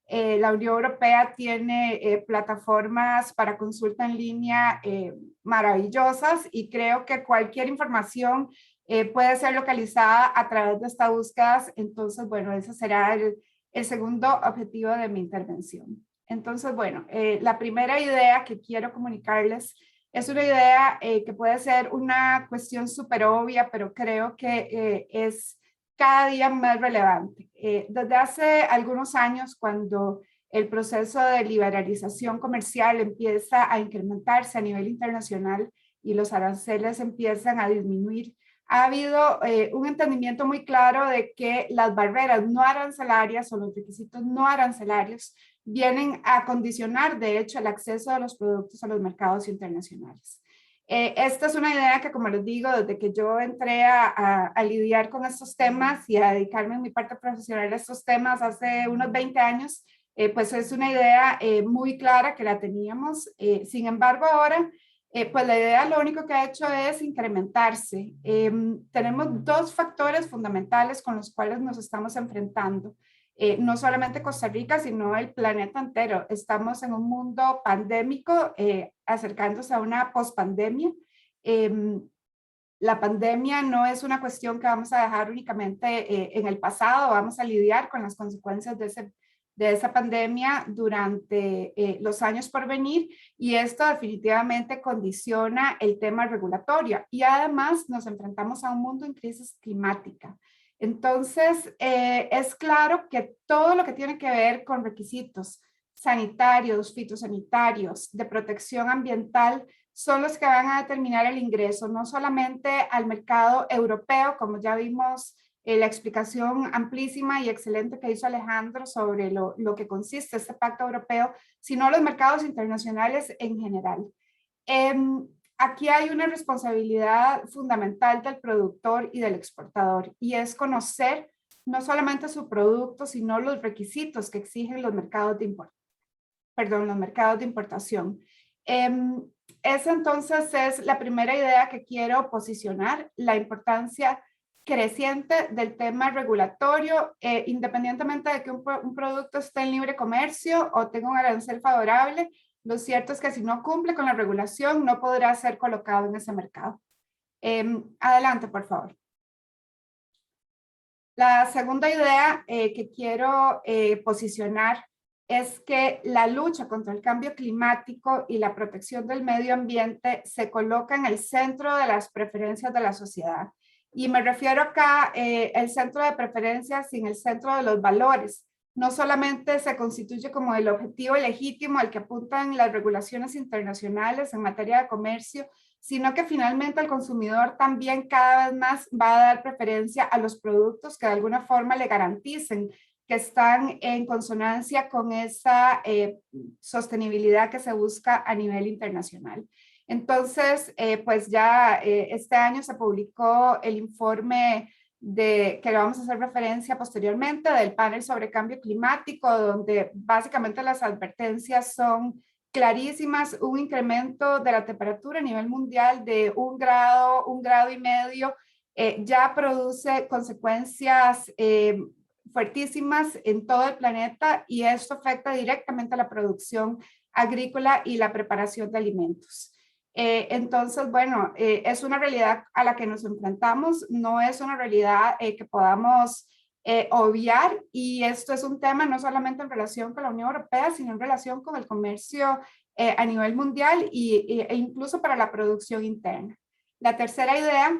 Speaker 3: La Unión Europea tiene plataformas para consulta en línea maravillosas y creo que cualquier información puede ser localizada a través de estas búsquedas. Entonces, bueno, ese será el segundo objetivo de mi intervención. Entonces, bueno, la primera idea que quiero comunicarles es una idea que puede ser una cuestión súper obvia, pero creo que es cada día más relevante. Desde hace algunos años, cuando el proceso de liberalización comercial empieza a incrementarse a nivel internacional y los aranceles empiezan a disminuir, ha habido un entendimiento muy claro de que las barreras no arancelarias o los requisitos no arancelarios vienen a condicionar, de hecho, el acceso de los productos a los mercados internacionales. Esta es una idea que, como les digo, desde que yo entré a lidiar con estos temas y a dedicarme en mi parte profesional a estos temas hace unos 20 años, pues es una idea muy clara que la teníamos. Sin embargo, ahora, pues la idea lo único que ha hecho es incrementarse. Tenemos 2 factores fundamentales con los cuales nos estamos enfrentando. No solamente Costa Rica, sino el planeta entero. Estamos en un mundo pandémico, acercándose a una pospandemia. La pandemia no es una cuestión que vamos a dejar únicamente en el pasado, vamos a lidiar con las consecuencias de esa pandemia durante los años por venir, y esto definitivamente condiciona el tema regulatorio, y además nos enfrentamos a un mundo en crisis climática. Entonces, es claro que todo lo que tiene que ver con requisitos sanitarios, fitosanitarios, de protección ambiental, son los que van a determinar el ingreso, no solamente al mercado europeo, como ya vimos la explicación amplísima y excelente que hizo Alejandro sobre lo que consiste este pacto europeo, sino a los mercados internacionales en general. Aquí hay una responsabilidad fundamental del productor y del exportador, y es conocer no solamente su producto, sino los requisitos que exigen los mercados de importación. Esa entonces es la primera idea que quiero posicionar, la importancia creciente del tema regulatorio, independientemente de que un producto esté en libre comercio o tenga un arancel favorable. Lo cierto es que si no cumple con la regulación, no podrá ser colocado en ese mercado. Adelante, por favor. La segunda idea que quiero posicionar es que la lucha contra el cambio climático y la protección del medio ambiente se coloca en el centro de las preferencias de la sociedad. Y me refiero acá el centro de preferencias sin el centro de los valores. No solamente se constituye como el objetivo legítimo al que apuntan las regulaciones internacionales en materia de comercio, sino que finalmente el consumidor también cada vez más va a dar preferencia a los productos que de alguna forma le garanticen que están en consonancia con esa sostenibilidad que se busca a nivel internacional. Entonces, pues ya este año se publicó el informe que le vamos a hacer referencia posteriormente del panel sobre cambio climático, donde básicamente las advertencias son clarísimas: un incremento de la temperatura a nivel mundial de 1 grado y medio, ya produce consecuencias fuertísimas en todo el planeta, y esto afecta directamente a la producción agrícola y la preparación de alimentos. Entonces, bueno, es una realidad a la que nos enfrentamos, no es una realidad que podamos obviar, y esto es un tema no solamente en relación con la Unión Europea, sino en relación con el comercio a nivel mundial e incluso para la producción interna. La tercera idea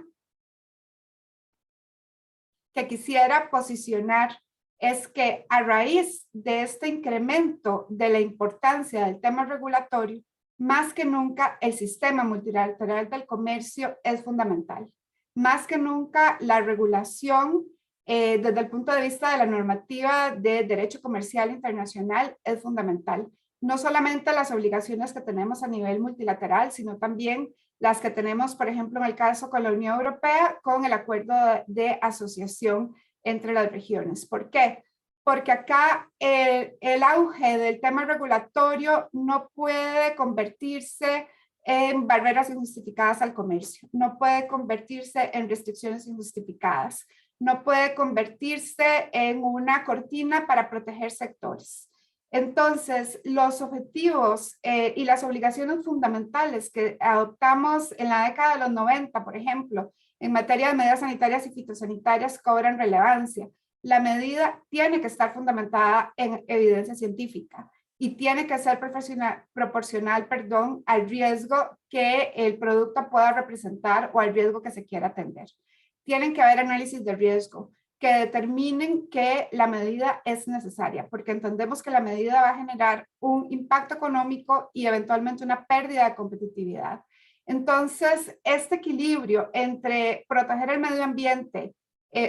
Speaker 3: que quisiera posicionar es que a raíz de este incremento de la importancia del tema regulatorio, más que nunca el sistema multilateral del comercio es fundamental. Más que nunca la regulación desde el punto de vista de la normativa de derecho comercial internacional es fundamental. No solamente las obligaciones que tenemos a nivel multilateral, sino también las que tenemos, por ejemplo, en el caso con la Unión Europea, con el acuerdo de asociación entre las regiones. ¿Por qué? Porque acá el auge del tema regulatorio no puede convertirse en barreras injustificadas al comercio, no puede convertirse en restricciones injustificadas, no puede convertirse en una cortina para proteger sectores. Entonces, los objetivos y las obligaciones fundamentales que adoptamos en la década de los 90, por ejemplo, en materia de medidas sanitarias y fitosanitarias cobran relevancia. La medida tiene que estar fundamentada en evidencia científica y tiene que ser proporcional al riesgo que el producto pueda representar o al riesgo que se quiera atender. Tienen que haber análisis de riesgo que determinen que la medida es necesaria, porque entendemos que la medida va a generar un impacto económico y eventualmente una pérdida de competitividad. Entonces, este equilibrio entre proteger el medio ambiente,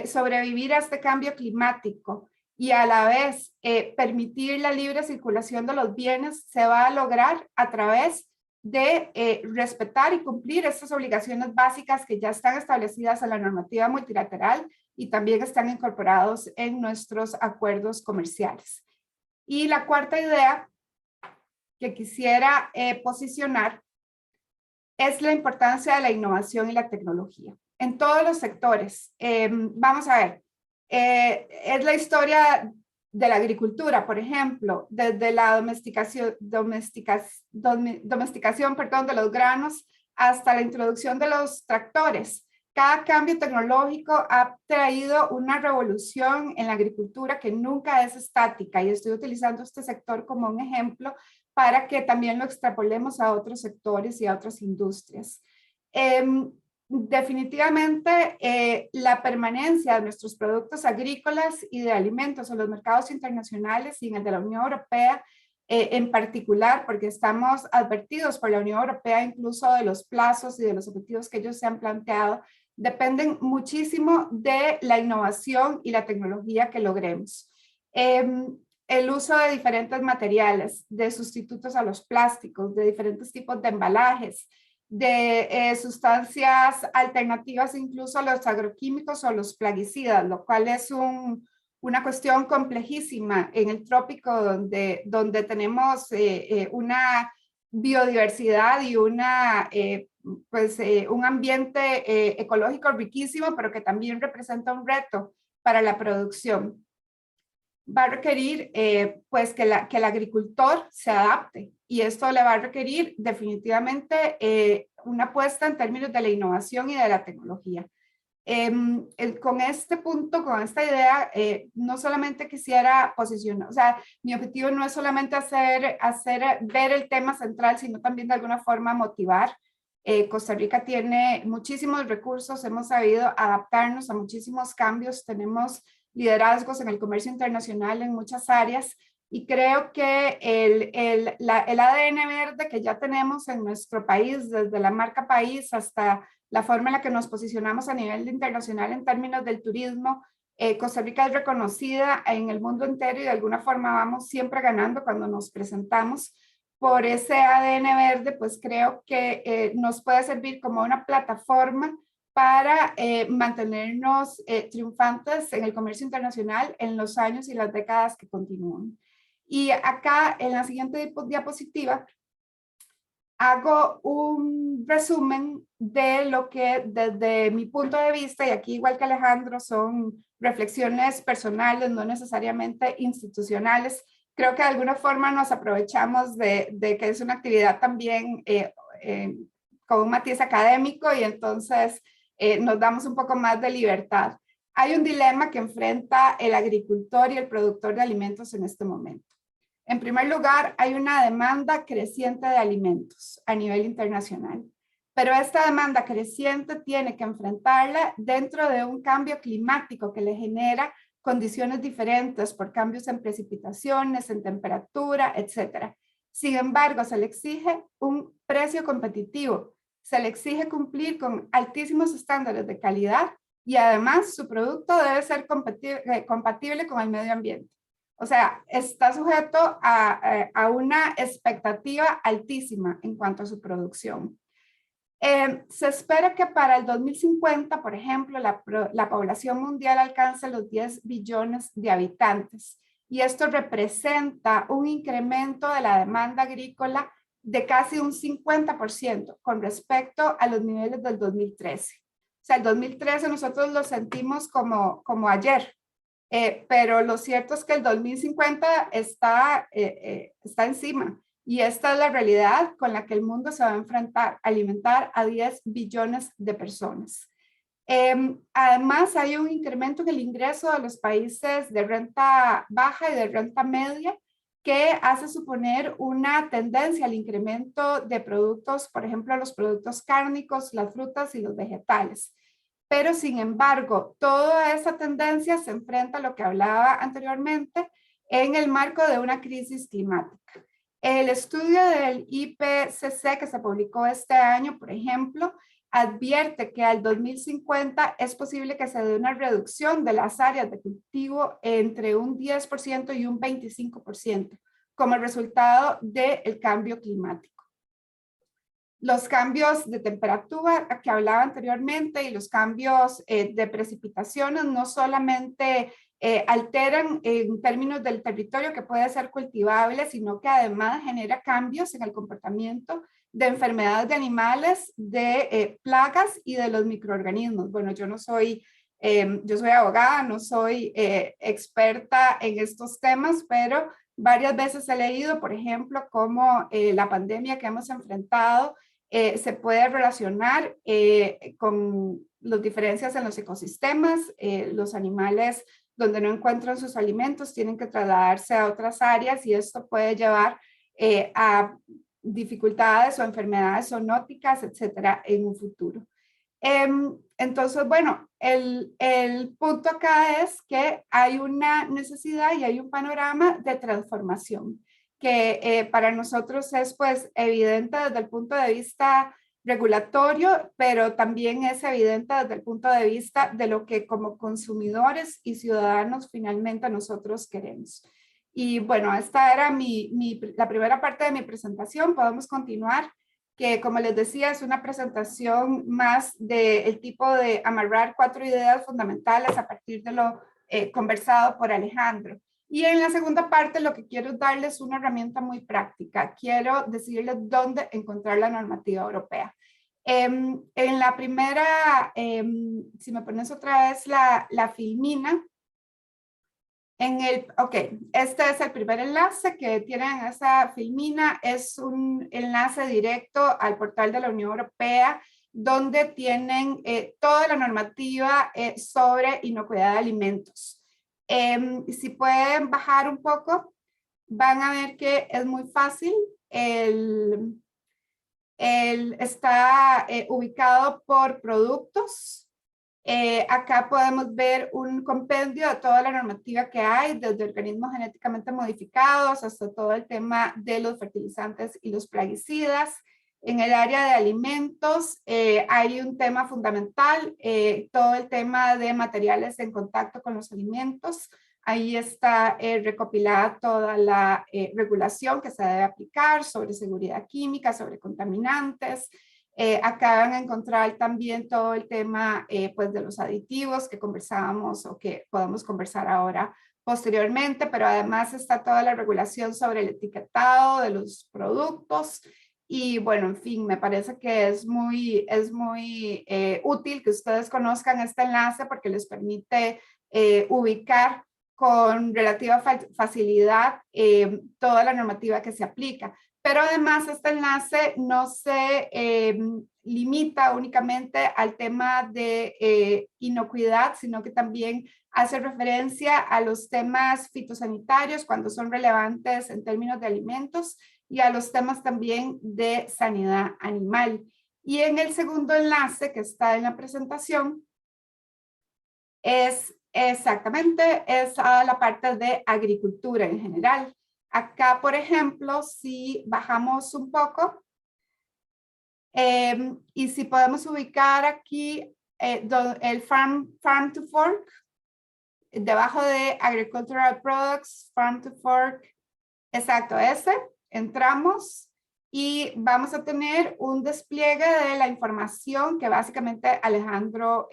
Speaker 3: sobrevivir a este cambio climático y a la vez permitir la libre circulación de los bienes, se va a lograr a través de respetar y cumplir estas obligaciones básicas que ya están establecidas en la normativa multilateral y también están incorporados en nuestros acuerdos comerciales. Y la cuarta idea que quisiera posicionar es la importancia de la innovación y la tecnología en todos los sectores. Vamos a ver, es la historia de la agricultura, por ejemplo, desde la domesticación de los granos hasta la introducción de los tractores. Cada cambio tecnológico ha traído una revolución en la agricultura que nunca es estática, y estoy utilizando este sector como un ejemplo para que también lo extrapolemos a otros sectores y a otras industrias. Definitivamente la permanencia de nuestros productos agrícolas y de alimentos en los mercados internacionales y en el de la Unión Europea en particular, porque estamos advertidos por la Unión Europea incluso de los plazos y de los objetivos que ellos se han planteado, dependen muchísimo de la innovación y la tecnología que logremos. El uso de diferentes materiales, de sustitutos a los plásticos, de diferentes tipos de embalajes, de sustancias alternativas incluso a los agroquímicos o los plaguicidas, lo cual es una cuestión complejísima en el trópico donde tenemos una biodiversidad y un ambiente ecológico riquísimo, pero que también representa un reto para la producción. Va a requerir pues que el agricultor se adapte, y esto le va a requerir definitivamente una apuesta en términos de la innovación y de la tecnología. Con este punto, con esta idea, no solamente quisiera posicionar, o sea, mi objetivo no es solamente hacer ver el tema central, sino también de alguna forma motivar. Costa Rica tiene muchísimos recursos, hemos sabido adaptarnos a muchísimos cambios, tenemos liderazgos en el comercio internacional en muchas áreas, y creo que el ADN verde que ya tenemos en nuestro país, desde la marca país hasta la forma en la que nos posicionamos a nivel internacional en términos del turismo, Costa Rica es reconocida en el mundo entero y de alguna forma vamos siempre ganando cuando nos presentamos por ese ADN verde, pues creo que nos puede servir como una plataforma para mantenernos triunfantes en el comercio internacional en los años y las décadas que continúan. Y acá en la siguiente diapositiva hago un resumen de lo que desde mi punto de vista, y aquí igual que Alejandro, son reflexiones personales, no necesariamente institucionales. Creo que de alguna forma nos aprovechamos de que es una actividad también con un matiz académico y entonces nos damos un poco más de libertad. Hay un dilema que enfrenta el agricultor y el productor de alimentos en este momento. En primer lugar, hay una demanda creciente de alimentos a nivel internacional, pero esta demanda creciente tiene que enfrentarla dentro de un cambio climático que le genera condiciones diferentes por cambios en precipitaciones, en temperatura, etc. Sin embargo, se le exige un precio competitivo, se le exige cumplir con altísimos estándares de calidad y además su producto debe ser compatible con el medio ambiente. O sea, está sujeto a una expectativa altísima en cuanto a su producción. Se espera que para el 2050, por ejemplo, la población mundial alcance los 10 billones de habitantes. Y esto representa un incremento de la demanda agrícola de casi un 50% con respecto a los niveles del 2013. O sea, el 2013 nosotros lo sentimos como ayer. Pero lo cierto es que el 2050 está encima y esta es la realidad con la que el mundo se va a enfrentar, alimentar a 10 billones de personas. Además, hay un incremento en el ingreso de los países de renta baja y de renta media que hace suponer una tendencia al incremento de productos, por ejemplo, los productos cárnicos, las frutas y los vegetales. Pero sin embargo, toda esa tendencia se enfrenta a lo que hablaba anteriormente en el marco de una crisis climática. El estudio del IPCC que se publicó este año, por ejemplo, advierte que al 2050 es posible que se dé una reducción de las áreas de cultivo entre un 10% y un 25% como resultado del cambio climático. Los cambios de temperatura que hablaba anteriormente y los cambios de precipitaciones no solamente alteran en términos del territorio que puede ser cultivable, sino que además genera cambios en el comportamiento de enfermedades de animales, de plagas y de los microorganismos. Bueno, yo soy abogada, no soy experta en estos temas, pero varias veces he leído, por ejemplo, cómo la pandemia que hemos enfrentado se puede relacionar con las diferencias en los ecosistemas. Los animales donde no encuentran sus alimentos tienen que trasladarse a otras áreas y esto puede llevar a dificultades o enfermedades zoonóticas, etcétera, en un futuro. Entonces, bueno, el punto acá es que hay una necesidad y hay un panorama de transformación que para nosotros es pues evidente desde el punto de vista regulatorio, pero también es evidente desde el punto de vista de lo que como consumidores y ciudadanos finalmente nosotros queremos. Y bueno, esta era la primera parte de mi presentación. Podemos continuar, que como les decía es una presentación más del tipo de amarrar 4 ideas fundamentales a partir de lo conversado por Alejandro. Y en la segunda parte lo que quiero es darles una herramienta muy práctica. Quiero decirles dónde encontrar la normativa europea. En la primera, si me pones otra vez la filmina, este es el primer enlace que tienen en esa filmina, es un enlace directo al portal de la Unión Europea, donde tienen toda la normativa sobre inocuidad de alimentos. Si pueden bajar un poco, van a ver que es muy fácil. Está ubicado por productos. Acá podemos ver un compendio de toda la normativa que hay, desde organismos genéticamente modificados hasta todo el tema de los fertilizantes y los plaguicidas. En el área de alimentos hay un tema fundamental, todo el tema de materiales en contacto con los alimentos. Ahí está recopilada toda la regulación que se debe aplicar sobre seguridad química, sobre contaminantes. Acá van a encontrar también todo el tema pues de los aditivos que conversábamos o que podemos conversar ahora posteriormente, pero además está toda la regulación sobre el etiquetado de los productos. Y bueno, en fin, me parece que es muy útil que ustedes conozcan este enlace porque les permite ubicar con relativa facilidad toda la normativa que se aplica. Pero además este enlace no se limita únicamente al tema de inocuidad, sino que también hace referencia a los temas fitosanitarios cuando son relevantes en términos de alimentos y a los temas también de sanidad animal. Y en el segundo enlace que está en la presentación es exactamente a la parte de agricultura en general. Acá, por ejemplo, si bajamos un poco y si podemos ubicar aquí el farm to Fork, debajo de Agricultural Products, Farm to Fork, exacto, entramos y vamos a tener un despliegue de la información que básicamente Alejandro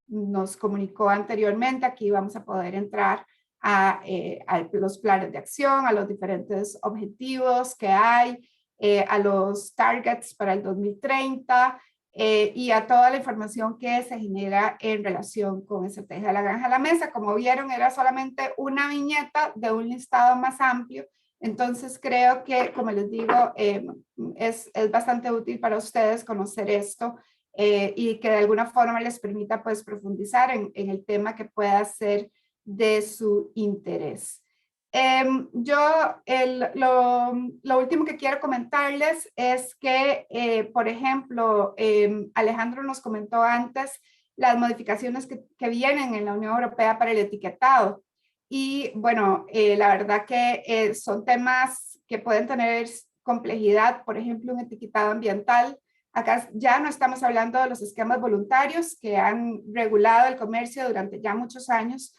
Speaker 3: nos comunicó anteriormente. Aquí vamos a poder entrar a los planes de acción, a los diferentes objetivos que hay, a los targets para el 2030 y a toda la información que se genera en relación con Estrategia de la Granja a la Mesa. Como vieron, era solamente una viñeta de un listado más amplio. Entonces creo que, como les digo, es bastante útil para ustedes conocer esto y que de alguna forma les permita pues profundizar en el tema que pueda ser de su interés. Lo último que quiero comentarles es que, por ejemplo, Alejandro nos comentó antes las modificaciones que vienen en la Unión Europea para el etiquetado. Y bueno, la verdad que son temas que pueden tener complejidad, por ejemplo, un etiquetado ambiental. Acá ya no estamos hablando de los esquemas voluntarios que han regulado el comercio durante ya muchos años,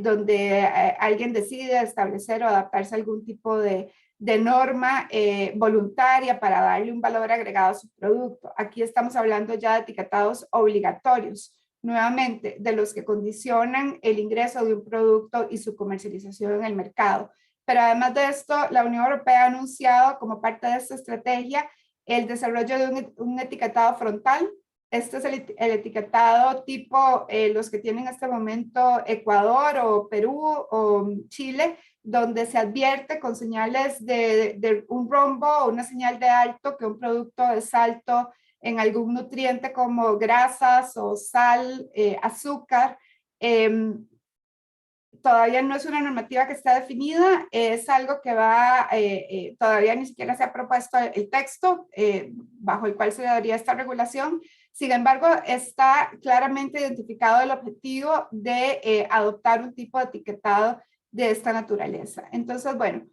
Speaker 3: donde alguien decide establecer o adaptarse a algún tipo de norma voluntaria para darle un valor agregado a su producto. Aquí estamos hablando ya de etiquetados obligatorios, nuevamente, de los que condicionan el ingreso de un producto y su comercialización en el mercado. Pero además de esto, la Unión Europea ha anunciado como parte de esta estrategia el desarrollo de un etiquetado frontal. Este es el etiquetado tipo los que tienen en este momento Ecuador o Perú o Chile, donde se advierte con señales de un rombo o una señal de alto que un producto es alto en algún nutriente como grasas o sal, azúcar. Todavía no es una normativa que está definida, es algo que todavía ni siquiera se ha propuesto el texto bajo el cual se daría esta regulación. Sin embargo, está claramente identificado el objetivo de adoptar un tipo de etiquetado de esta naturaleza. Entonces, bueno,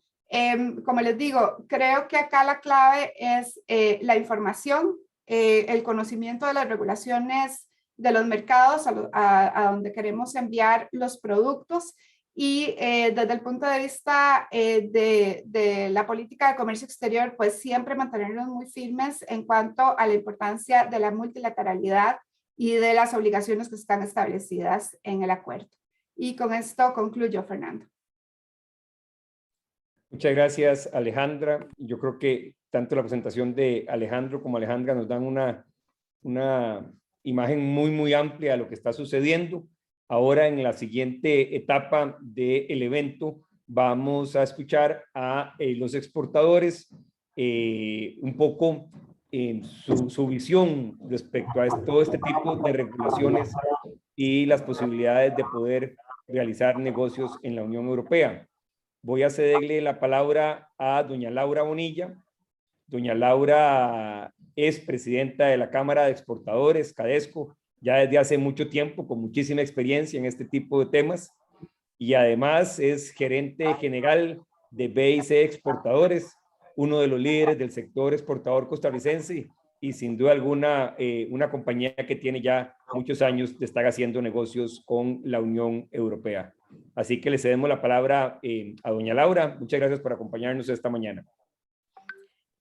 Speaker 3: como les digo, creo que acá la clave es la información, el conocimiento de las regulaciones de los mercados a donde queremos enviar los productos y desde el punto de vista de la política de comercio exterior, pues siempre mantenernos muy firmes en cuanto a la importancia de la multilateralidad y de las obligaciones que están establecidas en el acuerdo. Y con esto concluyo, Fernando.
Speaker 1: Muchas gracias, Alejandra. Yo creo que tanto la presentación de Alejandro como Alejandra nos dan una imagen muy amplia de lo que está sucediendo. Ahora, en la siguiente etapa del evento, vamos a escuchar a los exportadores un poco en su visión respecto a todo este tipo de regulaciones y las posibilidades de poder realizar negocios en la Unión Europea. Voy a cederle la palabra a doña Laura Bonilla. Doña Laura es presidenta de la Cámara de Exportadores, CADEXCO, ya desde hace mucho tiempo, con muchísima experiencia en este tipo de temas, y además es gerente general de BIC Exportadores, uno de los líderes del sector exportador costarricense y sin duda alguna una compañía que tiene ya muchos años de estar haciendo negocios con la Unión Europea. Así que le cedemos la palabra a doña Laura. Muchas gracias por acompañarnos esta mañana.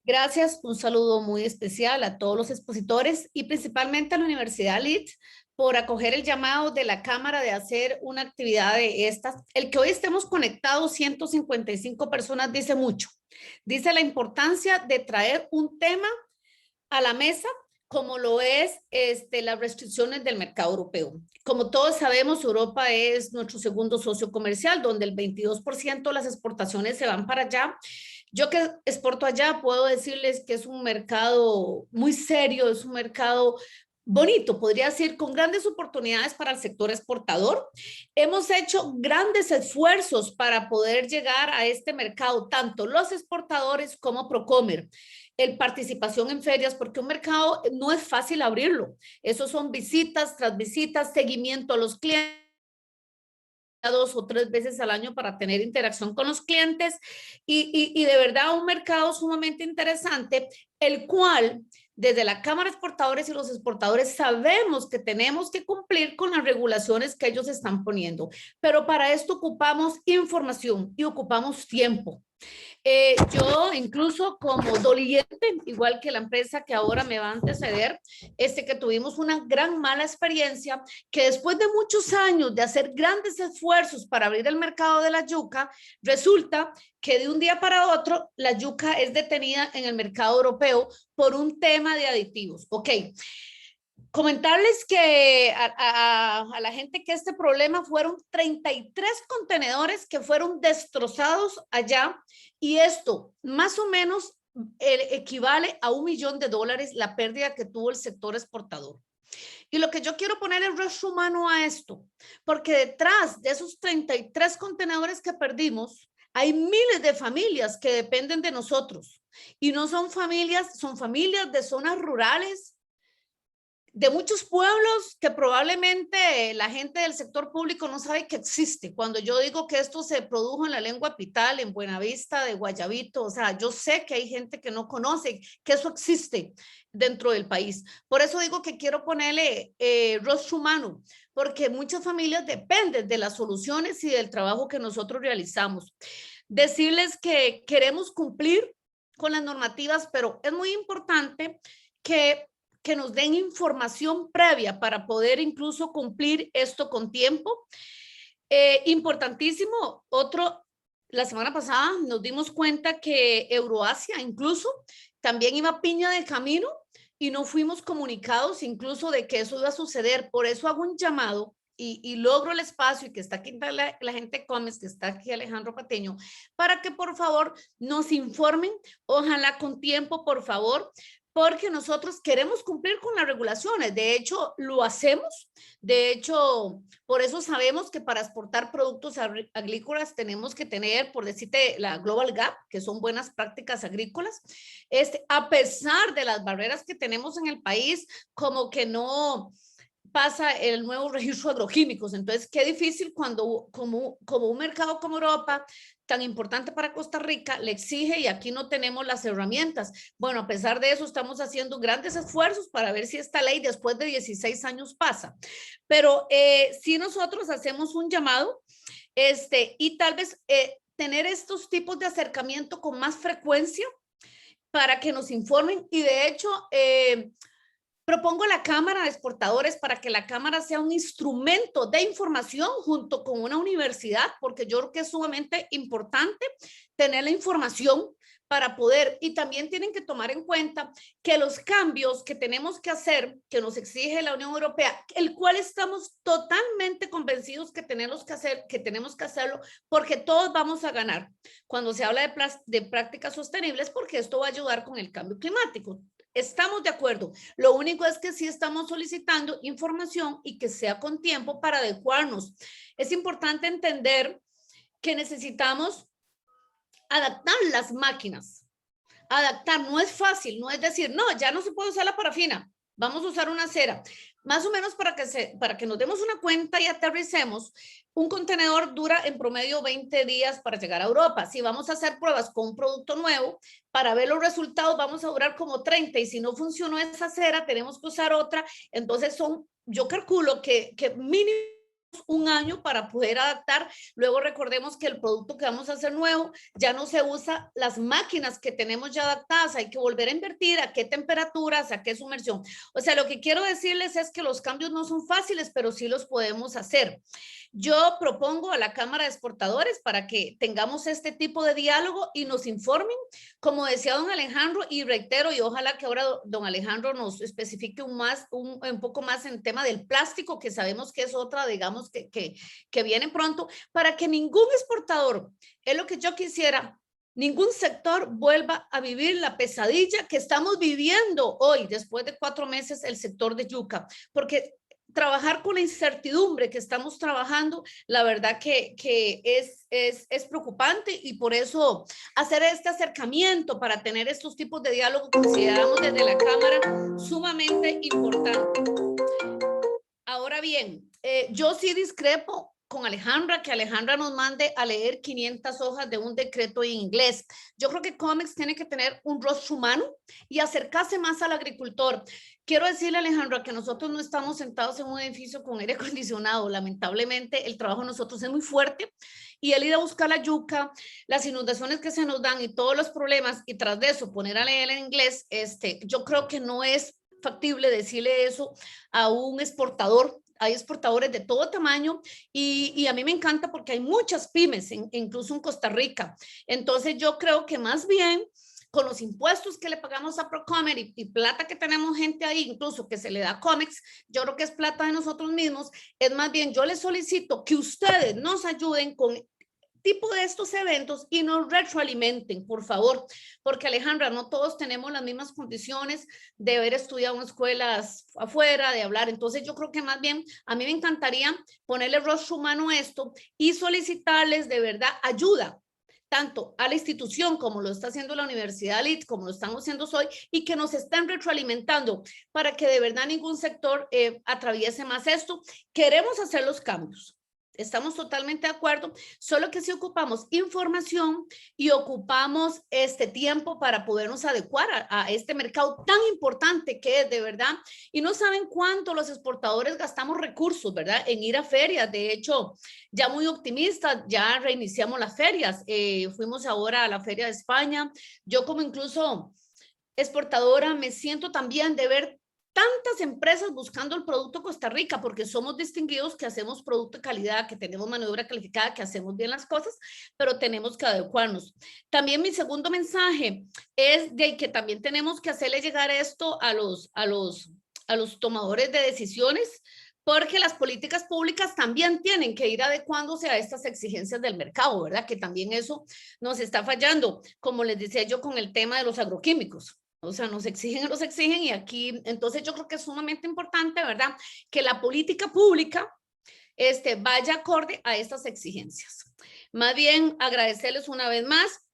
Speaker 4: Gracias, un saludo muy especial a todos los expositores y principalmente a la Universidad LIT por acoger el llamado de la Cámara de hacer una actividad de estas. El que hoy estemos conectados 155 personas dice mucho. Dice la importancia de traer un tema a la mesa como lo es las restricciones del mercado europeo. Como todos sabemos, Europa es nuestro segundo socio comercial, donde el 22% de las exportaciones se van para allá. Yo que exporto allá puedo decirles que es un mercado muy serio, es un mercado bonito, podría decir, con grandes oportunidades para el sector exportador. Hemos hecho grandes esfuerzos para poder llegar a este mercado, tanto los exportadores como Procomer. El participación en ferias, porque un mercado no es fácil abrirlo. Eso son visitas tras visitas, seguimiento a los clientes, 2 o 3 veces al año para tener interacción con los clientes y de verdad un mercado sumamente interesante, el cual desde la Cámara de Exportadores y los exportadores sabemos que tenemos que cumplir con las regulaciones que ellos están poniendo, pero para esto ocupamos información y ocupamos tiempo. Yo incluso como doliente, igual que la empresa que ahora me va a anteceder, que tuvimos una gran mala experiencia, que después de muchos años de hacer grandes esfuerzos para abrir el mercado de la yuca, resulta que de un día para otro la yuca es detenida en el mercado europeo por un tema de aditivos. Ok. Comentarles que a la gente que este problema fueron 33 contenedores que fueron destrozados allá y esto más o menos equivale a $1 millón la pérdida que tuvo el sector exportador. Y lo que yo quiero poner el rostro humano a esto, porque detrás de esos 33 contenedores que perdimos, hay miles de familias que dependen de nosotros y no son familias, son familias de zonas rurales, de muchos pueblos que probablemente la gente del sector público no sabe que existe. Cuando yo digo que esto se produjo en la Lengua Pital, en Buenavista, de Guayabito, o sea, yo sé que hay gente que no conoce que eso existe dentro del país. Por eso digo que quiero ponerle rostro humano, porque muchas familias dependen de las soluciones y del trabajo que nosotros realizamos. Decirles que queremos cumplir con las normativas, pero es muy importante que nos den información previa para poder incluso cumplir esto con tiempo. Importantísimo, la semana pasada nos dimos cuenta que Euroasia incluso también iba piña de camino y no fuimos comunicados incluso de que eso iba a suceder. Por eso hago un llamado y logro el espacio y que está aquí la gente Comex, que está aquí Alejandro Pateño, para que por favor nos informen, ojalá con tiempo, por favor, porque nosotros queremos cumplir con las regulaciones. De hecho, lo hacemos. De hecho, por eso sabemos que para exportar productos agrícolas tenemos que tener, por decirte, la Global Gap, que son buenas prácticas agrícolas. A pesar de las barreras que tenemos en el país, como que no pasa el nuevo registro de agroquímicos. Entonces, qué difícil cuando como un mercado como Europa, tan importante para Costa Rica, le exige y aquí no tenemos las herramientas. Bueno, a pesar de eso, estamos haciendo grandes esfuerzos para ver si esta ley después de 16 años pasa. Pero si nosotros hacemos un llamado y tal vez tener estos tipos de acercamiento con más frecuencia para que nos informen y de hecho propongo a la Cámara de Exportadores para que la Cámara sea un instrumento de información junto con una universidad, porque yo creo que es sumamente importante tener la información para poder, y también tienen que tomar en cuenta que los cambios que tenemos que hacer, que nos exige la Unión Europea, el cual estamos totalmente convencidos que tenemos que hacerlo, porque todos vamos a ganar cuando se habla de prácticas sostenibles, porque esto va a ayudar con el cambio climático. Estamos de acuerdo. Lo único es que sí estamos solicitando información y que sea con tiempo para adecuarnos. Es importante entender que necesitamos adaptar las máquinas. Adaptar no es fácil, no es decir, no, ya no se puede usar la parafina. Vamos a usar una cera. Más o menos para que nos demos una cuenta y aterricemos, un contenedor dura en promedio 20 días para llegar a Europa. Si vamos a hacer pruebas con un producto nuevo, para ver los resultados vamos a durar como 30 y si no funcionó esa cera, tenemos que usar otra. Entonces yo calculo que mínimo un año para poder adaptar. Luego recordemos que el producto que vamos a hacer nuevo ya no se usa las máquinas que tenemos ya adaptadas, hay que volver a invertir a qué temperaturas, a qué sumersión. O sea, lo que quiero decirles es que los cambios no son fáciles, pero sí los podemos hacer. Yo propongo a la Cámara de Exportadores para que tengamos este tipo de diálogo y nos informen, como decía don Alejandro, y reitero, y ojalá que ahora don Alejandro nos especifique un poco más en tema del plástico, que sabemos que es otra, digamos, que viene pronto, para que ningún exportador, es lo que yo quisiera, ningún sector vuelva a vivir la pesadilla que estamos viviendo hoy, después de 4 meses, el sector de yuca, porque trabajar con la incertidumbre que estamos trabajando, la verdad que es preocupante y por eso hacer este acercamiento para tener estos tipos de diálogo que consideramos desde la Cámara sumamente importante. Ahora bien, yo sí discrepo con Alejandra, que Alejandra nos mande a leer 500 hojas de un decreto en inglés. Yo creo que COMEX tiene que tener un rostro humano y acercarse más al agricultor. Quiero decirle, Alejandra, que nosotros no estamos sentados en un edificio con aire acondicionado. Lamentablemente, el trabajo de nosotros es muy fuerte y el ir a buscar la yuca, las inundaciones que se nos dan y todos los problemas, y tras de eso poner a leer en inglés, yo creo que no es factible decirle eso a un exportador. Hay exportadores de todo tamaño y a mí me encanta porque hay muchas pymes, incluso en Costa Rica. Entonces yo creo que más bien con los impuestos que le pagamos a Procomer y plata que tenemos gente ahí, incluso que se le da a COMEX, yo creo que es plata de nosotros mismos, es más bien yo les solicito que ustedes nos ayuden con tipo de estos eventos y nos retroalimenten, por favor, porque Alejandra, no todos tenemos las mismas condiciones de haber estudiado en escuelas afuera, de hablar, entonces yo creo que más bien a mí me encantaría ponerle rostro humano a esto y solicitarles de verdad ayuda, tanto a la institución como lo está haciendo la Universidad LIT, como lo estamos haciendo hoy, y que nos estén retroalimentando para que de verdad ningún sector atraviese más esto. Queremos hacer los cambios. Estamos totalmente de acuerdo, solo que si ocupamos información y ocupamos este tiempo para podernos adecuar a este mercado tan importante que es de verdad, y no saben cuánto los exportadores gastamos recursos, ¿verdad? En ir a ferias. De hecho, ya muy optimistas, ya reiniciamos las ferias, fuimos ahora a la Feria de España. Yo como incluso exportadora me siento también de ver tantas empresas buscando el producto Costa Rica, porque somos distinguidos, que hacemos producto de calidad, que tenemos mano de obra calificada, que hacemos bien las cosas, pero tenemos que adecuarnos. También mi segundo mensaje es de que también tenemos que hacerle llegar esto a los tomadores de decisiones, porque las políticas públicas también tienen que ir adecuándose a estas exigencias del mercado, ¿verdad? Que también eso nos está fallando, como les decía yo con el tema de los agroquímicos. O sea, nos exigen y aquí, entonces yo creo que es sumamente importante, ¿verdad? Que la política pública vaya acorde a estas exigencias. Más bien, agradecerles una vez más.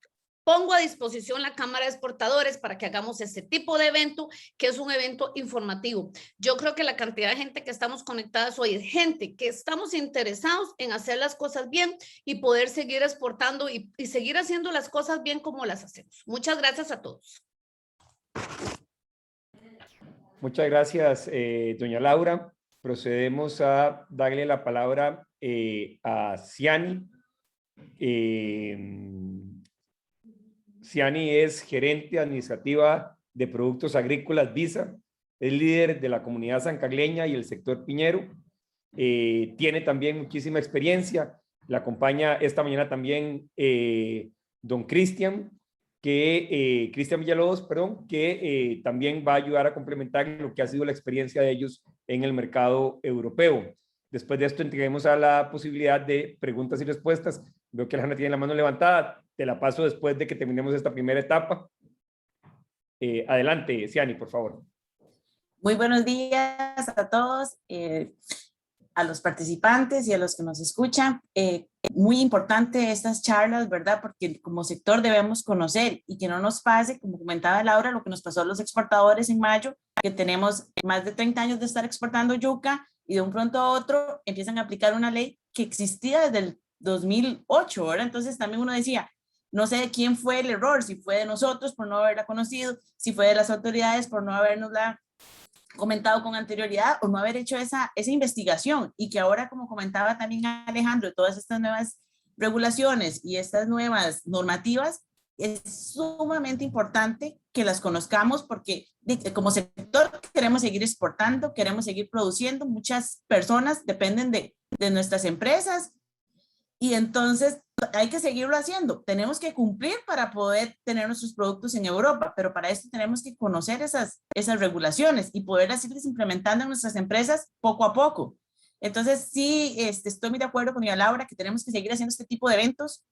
Speaker 4: Pongo a disposición la Cámara de Exportadores para que hagamos este tipo de evento, que es un evento informativo. Yo creo que la cantidad de gente que estamos conectadas hoy es gente que estamos interesados en hacer las cosas bien y poder seguir exportando y seguir haciendo las cosas bien como las hacemos. Muchas gracias a todos.
Speaker 1: Muchas gracias, doña Laura. Procedemos a darle la palabra a Ciani. Ciani es gerente administrativa de productos agrícolas Visa, es líder de la comunidad sancarleña y el sector piñero. Tiene también muchísima experiencia. La acompaña esta mañana también don Cristian Villalobos, que también va a ayudar a complementar lo que ha sido la experiencia de ellos en el mercado europeo. Después de esto, entreguemos a la posibilidad de preguntas y respuestas. Veo que Alejandra tiene la mano levantada. Te la paso después de que terminemos esta primera etapa. Adelante, Ciani, por favor.
Speaker 5: Muy buenos días a todos. a los participantes y a los que nos escuchan. Muy importante estas charlas, ¿verdad? Porque como sector debemos conocer y que no nos pase, como comentaba Laura, lo que nos pasó a los exportadores en mayo, que tenemos más de 30 años de estar exportando yuca y de un pronto a otro empiezan a aplicar una ley que existía desde el 2008, ¿verdad? Entonces también uno decía, no sé de quién fue el error, si fue de nosotros por no haberla conocido, si fue de las autoridades por no habernosla comentado con anterioridad o no haber hecho esa investigación, y que ahora, como comentaba también Alejandro, todas estas nuevas regulaciones y estas nuevas normativas, es sumamente importante que las conozcamos, porque como sector queremos seguir exportando, queremos seguir produciendo, muchas personas dependen de nuestras empresas, y entonces hay que seguirlo haciendo. Tenemos que cumplir para poder tener nuestros productos en Europa, pero para esto tenemos que conocer esas regulaciones y poderlas ir implementando en nuestras empresas poco a poco. Entonces sí, estoy muy de acuerdo con Laura que tenemos que seguir haciendo este tipo de eventos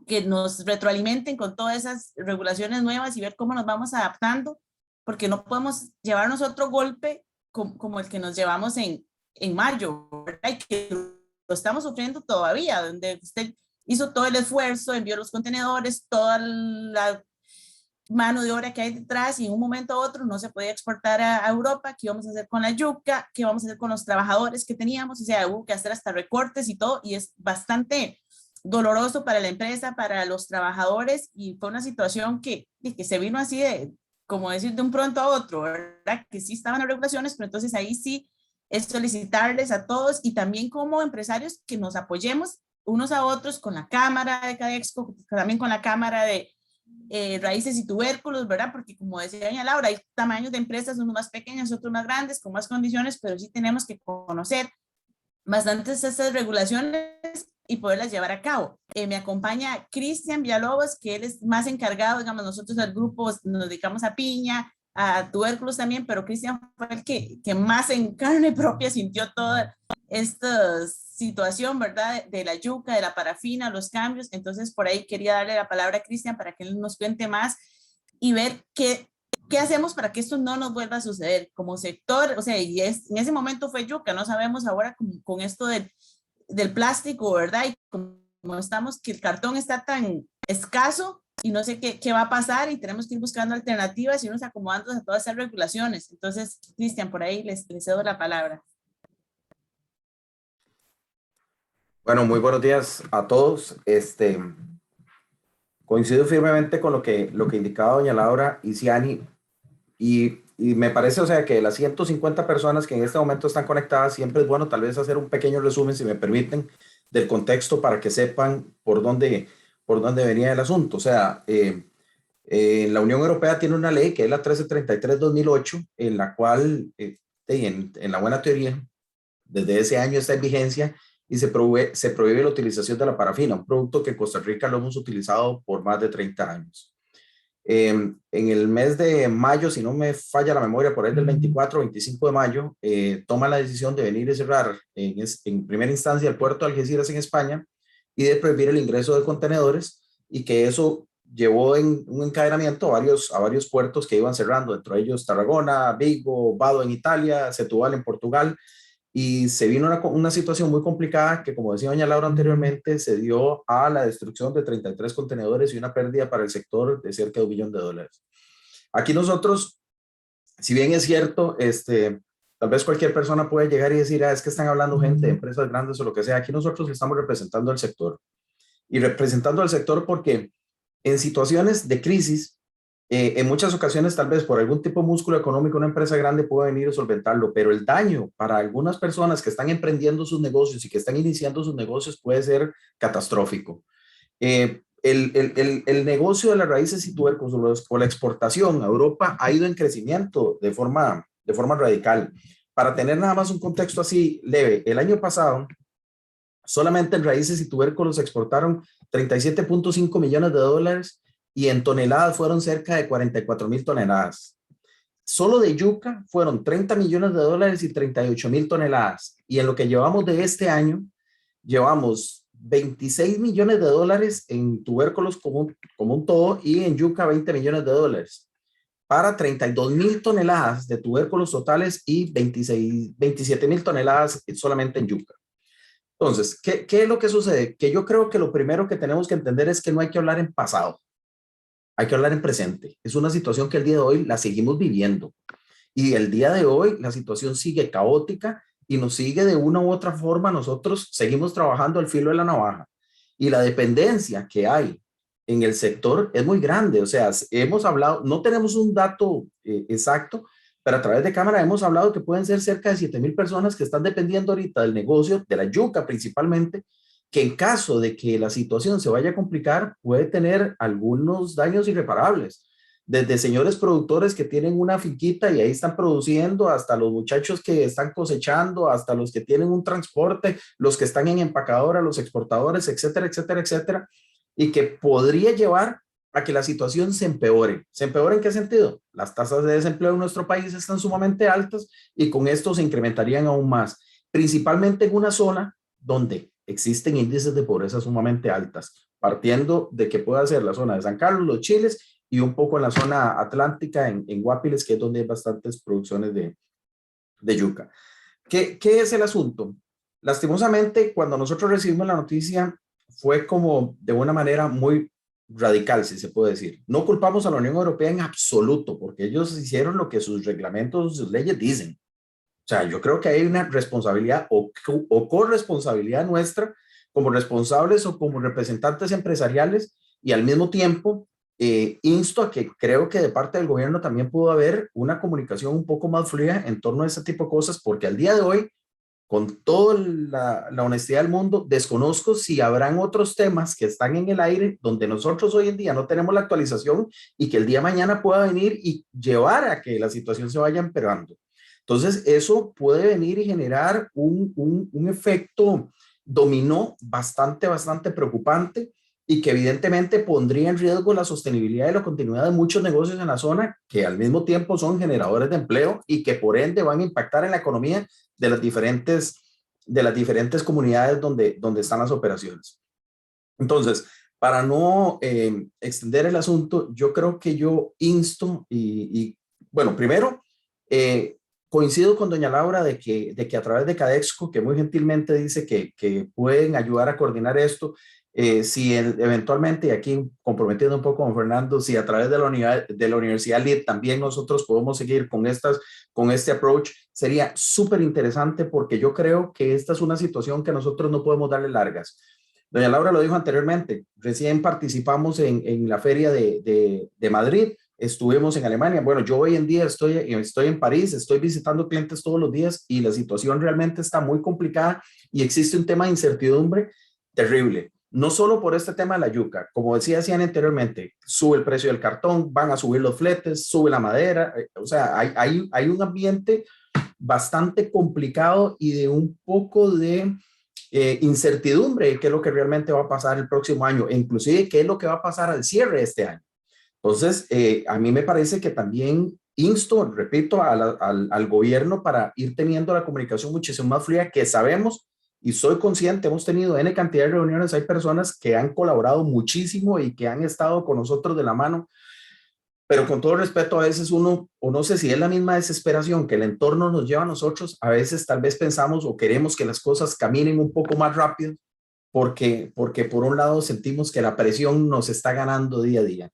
Speaker 5: que nos retroalimenten con todas esas regulaciones nuevas y ver cómo nos vamos adaptando, porque no podemos llevarnos otro golpe como el que nos llevamos en mayo, ¿verdad? Y que lo estamos sufriendo todavía, donde usted hizo todo el esfuerzo, envió los contenedores, toda la mano de obra que hay detrás, y en un momento u otro no se podía exportar a Europa. ¿Qué íbamos a hacer con la yuca? ¿Qué vamos a hacer con los trabajadores que teníamos? O sea, hubo que hacer hasta recortes y todo, y es bastante doloroso para la empresa, para los trabajadores, y fue una situación que se vino así de, como decir, de un pronto a otro, ¿verdad? Que sí estaban las regulaciones, pero entonces ahí sí es solicitarles a todos, y también como empresarios, que nos apoyemos unos a otros con la Cámara de CADEXCO, también con la Cámara de Raíces y Tubérculos, ¿verdad? Porque como decía doña Laura, hay tamaños de empresas, unos más pequeños, otros más grandes, con más condiciones, pero sí tenemos que conocer bastantes estas regulaciones y poderlas llevar a cabo. Me acompaña Cristian Villalobos, que él es más encargado, digamos, nosotros del grupo nos dedicamos a piña, a tubérculos también, pero Cristian fue el que más en carne propia sintió toda esta situación, ¿verdad? De la yuca, de la parafina, los cambios. Entonces, por ahí quería darle la palabra a Cristian para que él nos cuente más y ver qué hacemos para que esto no nos vuelva a suceder como sector. O sea, y en ese momento fue yuca, no sabemos ahora con esto del plástico, ¿verdad? Y como estamos, que el cartón está tan escaso y no sé qué va a pasar, y tenemos que ir buscando alternativas y irnos acomodando a todas esas regulaciones. Entonces, Cristian, por ahí les cedo la palabra.
Speaker 6: Bueno, muy buenos días a todos. Coincido firmemente con lo que indicaba doña Laura y Ciani, y me parece, o sea, que las 150 personas que en este momento están conectadas, siempre es bueno tal vez hacer un pequeño resumen, si me permiten, del contexto, para que sepan por dónde venía el asunto. O sea, la Unión Europea tiene una ley que es la 1333-2008, en la cual, en la buena teoría, desde ese año está en vigencia, y se prohíbe la utilización de la parafina, un producto que en Costa Rica lo hemos utilizado por más de 30 años. En el mes de mayo, si no me falla la memoria, por ahí del 24 o 25 de mayo, toma la decisión de venir y cerrar en primera instancia el puerto de Algeciras en España, y de prohibir el ingreso de contenedores, y que eso llevó en un encadenamiento a varios puertos que iban cerrando, entre ellos Tarragona, Vigo, Vado en Italia, Setúbal en Portugal, y se vino una situación muy complicada que, como decía doña Laura anteriormente, se dio a la destrucción de 33 contenedores y una pérdida para el sector de cerca de $1 billón. Aquí nosotros, si bien es cierto, tal vez cualquier persona puede llegar y decir, es que están hablando gente de empresas grandes o lo que sea. Aquí nosotros estamos representando al sector, y representando al sector porque en situaciones de crisis, en muchas ocasiones, tal vez por algún tipo de músculo económico, una empresa grande puede venir a solventarlo, pero el daño para algunas personas que están emprendiendo sus negocios y que están iniciando sus negocios puede ser catastrófico. El negocio de las raíces y tubérculos o la exportación a Europa ha ido en crecimiento de forma radical. Para tener nada más un contexto así leve, el año pasado, solamente en raíces y tubérculos se exportaron $37.5 millones, y en toneladas fueron cerca de 44,000 toneladas. Solo de yuca fueron $30 millones y 38,000 toneladas. Y en lo que llevamos de este año, llevamos $26 millones en tubérculos como un todo, y en yuca $20 millones. para 32.000 toneladas de tubérculos totales y 27.000 toneladas solamente en yuca. Entonces, ¿qué es lo que sucede? Que yo creo que lo primero que tenemos que entender es que no hay que hablar en pasado, hay que hablar en presente. Es una situación que el día de hoy la seguimos viviendo. Y el día de hoy la situación sigue caótica y nos sigue de una u otra forma. Nosotros seguimos trabajando al filo de la navaja. Y la dependencia que hay en el sector es muy grande. O sea, hemos hablado, no tenemos un dato exacto, pero a través de cámara hemos hablado que pueden ser cerca de 7,000 personas que están dependiendo ahorita del negocio, de la yuca principalmente, que en caso de que la situación se vaya a complicar, puede tener algunos daños irreparables. Desde señores productores que tienen una finquita y ahí están produciendo, hasta los muchachos que están cosechando, hasta los que tienen un transporte, los que están en empacadora, los exportadores, etcétera, etcétera, etcétera, y que podría llevar a que la situación se empeore. ¿Se empeore en qué sentido? Las tasas de desempleo en nuestro país están sumamente altas y con esto se incrementarían aún más, principalmente en una zona donde existen índices de pobreza sumamente altas, partiendo de que pueda ser la zona de San Carlos, Los Chiles y un poco en la zona atlántica, en Guapiles, que es donde hay bastantes producciones de yuca. ¿Qué es el asunto? Lastimosamente, cuando nosotros recibimos la noticia, fue como de una manera muy radical, si se puede decir. No culpamos a la Unión Europea en absoluto, porque ellos hicieron lo que sus reglamentos, sus leyes dicen. O sea, yo creo que hay una responsabilidad o corresponsabilidad nuestra como responsables o como representantes empresariales, y al mismo tiempo insto a que creo que de parte del gobierno también pudo haber una comunicación un poco más fluida en torno a este tipo de cosas, porque al día de hoy, con toda la honestidad del mundo, desconozco si habrán otros temas que están en el aire donde nosotros hoy en día no tenemos la actualización y que el día de mañana pueda venir y llevar a que la situación se vaya empeorando. Entonces, eso puede venir y generar un efecto dominó bastante preocupante y que evidentemente pondría en riesgo la sostenibilidad y la continuidad de muchos negocios en la zona que al mismo tiempo son generadores de empleo y que por ende van a impactar en la economía de las diferentes comunidades donde están las operaciones. Entonces, para no extender el asunto, yo creo que yo insto y bueno, primero, coincido con doña Laura de que a través de Cadexco, que muy gentilmente dice que pueden ayudar a coordinar esto, si eventualmente, y aquí comprometiendo un poco con Fernando, si a través de la Universidad LID también nosotros podemos seguir con este approach, sería súper interesante, porque yo creo que esta es una situación que nosotros no podemos darle largas. Doña Laura lo dijo anteriormente, recién participamos en la feria de Madrid, estuvimos en Alemania. Bueno, yo hoy en día estoy en París, estoy visitando clientes todos los días y la situación realmente está muy complicada y existe un tema de incertidumbre terrible. No solo por este tema de la yuca, como decían anteriormente, sube el precio del cartón, van a subir los fletes, sube la madera, o sea, hay un ambiente bastante complicado y de un poco de incertidumbre de qué es lo que realmente va a pasar el próximo año, e inclusive qué es lo que va a pasar al cierre de este año. Entonces, a mí me parece que también insto, repito, al gobierno para ir teniendo la comunicación muchísimo más fluida, que sabemos y soy consciente, hemos tenido N cantidad de reuniones, hay personas que han colaborado muchísimo y que han estado con nosotros de la mano, pero con todo respeto, a veces uno, o no sé si es la misma desesperación que el entorno nos lleva a nosotros, a veces tal vez pensamos o queremos que las cosas caminen un poco más rápido, porque por un lado sentimos que la presión nos está ganando día a día.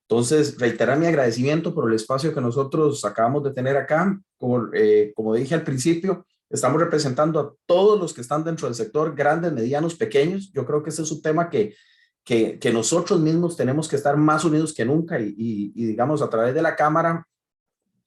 Speaker 6: Entonces, reiterar mi agradecimiento por el espacio que nosotros acabamos de tener acá. Como dije al principio, estamos representando a todos los que están dentro del sector, grandes, medianos, pequeños. Yo creo que ese es un tema que nosotros mismos tenemos que estar más unidos que nunca y digamos, a través de la Cámara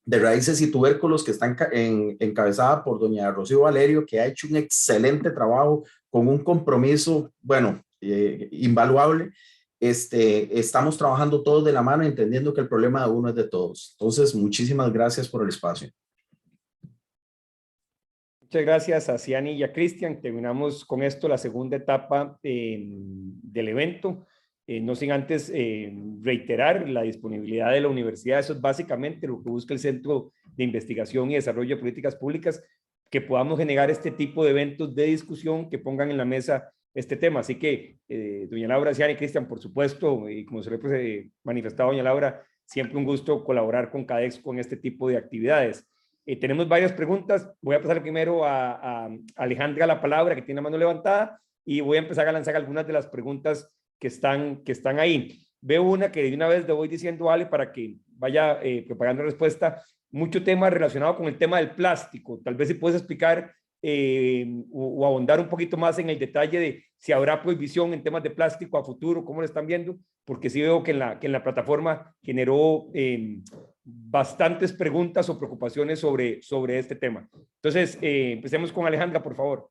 Speaker 6: de Raíces y Tubérculos, que está encabezada por doña Rocío Valerio, que ha hecho un excelente trabajo con un compromiso, bueno, invaluable. Estamos trabajando todos de la mano, entendiendo que el problema de uno es de todos. Entonces, muchísimas gracias por el espacio.
Speaker 1: Muchas gracias a Ciani y a Cristian. Terminamos con esto la segunda etapa del evento. No sin antes reiterar la disponibilidad de la universidad. Eso es básicamente lo que busca el Centro de Investigación y Desarrollo de Políticas Públicas, que podamos generar este tipo de eventos de discusión que pongan en la mesa este tema. Así que, doña Laura, Ciani, Cristian, por supuesto, y como se le ha manifestado doña Laura, siempre un gusto colaborar con Cadexco en este tipo de actividades. Tenemos varias preguntas. Voy a pasar primero a Alejandra la palabra, que tiene la mano levantada, y voy a empezar a lanzar algunas de las preguntas que están ahí. Veo una que de una vez le voy diciendo, Ale, para que vaya preparando respuesta. Mucho tema relacionado con el tema del plástico. Tal vez si puedes explicar o ahondar un poquito más en el detalle de si habrá prohibición en temas de plástico a futuro, cómo lo están viendo, porque sí veo que en la plataforma generó bastantes preguntas o preocupaciones sobre este tema. Entonces, empecemos con Alejandra, por favor.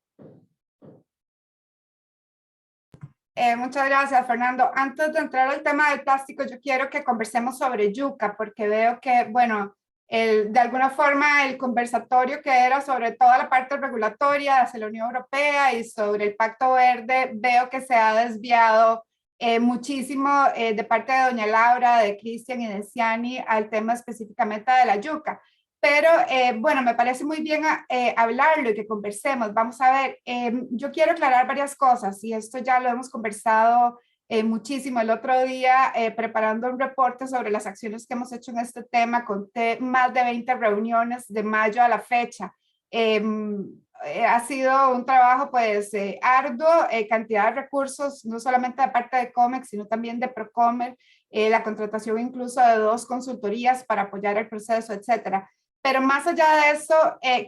Speaker 3: Muchas gracias, Fernando. Antes de entrar al tema del plástico, yo quiero que conversemos sobre yuca, porque veo que, bueno, de alguna forma el conversatorio que era sobre toda la parte regulatoria hacia la Unión Europea y sobre el Pacto Verde, veo que se ha desviado muchísimo de parte de doña Laura, de Cristian y de Ciani al tema específicamente de la yuca. Pero bueno, me parece muy bien hablarlo y que conversemos. Vamos a ver, yo quiero aclarar varias cosas y esto ya lo hemos conversado muchísimo el otro día preparando un reporte sobre las acciones que hemos hecho en este tema. Conté más de 20 reuniones de mayo a la fecha. Ha sido un trabajo pues arduo, cantidad de recursos, no solamente de parte de COMEX, sino también de Procomer, la contratación incluso de 2 consultorías para apoyar el proceso, etcétera. Pero más allá de eso,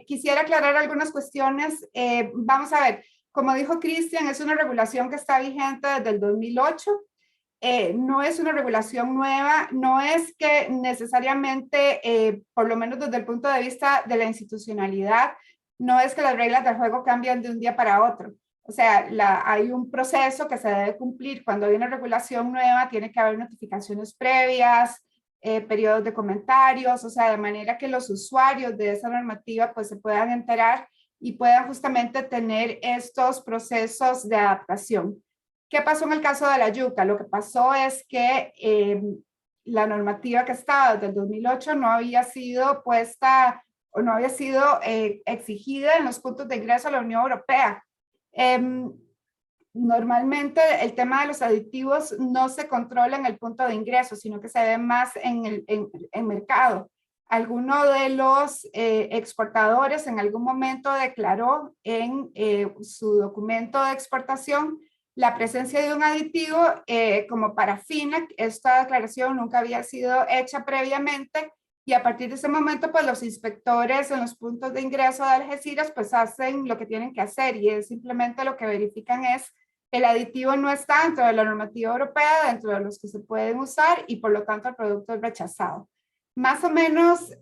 Speaker 3: quisiera aclarar algunas cuestiones. Vamos a ver, como dijo Cristian, es una regulación que está vigente desde el 2008. No es una regulación nueva, no es que necesariamente, por lo menos desde el punto de vista de la institucionalidad, no es que las reglas del juego cambian de un día para otro. O sea, hay un proceso que se debe cumplir. Cuando hay una regulación nueva, tiene que haber notificaciones previas, periodos de comentarios, o sea, de manera que los usuarios de esa normativa pues se puedan enterar y puedan justamente tener estos procesos de adaptación. ¿Qué pasó en el caso de la yuca? Lo que pasó es que la normativa que estaba desde el 2008 no había sido puesta o no había sido exigida en los puntos de ingreso a la Unión Europea. Normalmente el tema de los aditivos no se controla en el punto de ingreso, sino que se ve más en el mercado. Alguno de los exportadores en algún momento declaró en su documento de exportación la presencia de un aditivo como parafina. Esta declaración nunca había sido hecha previamente y a partir de ese momento pues los inspectores en los puntos de ingreso de Algeciras pues hacen lo que tienen que hacer y es simplemente lo que verifican es el aditivo no está dentro de la normativa europea, dentro de los que se pueden usar y por lo tanto el producto es rechazado. Más o menos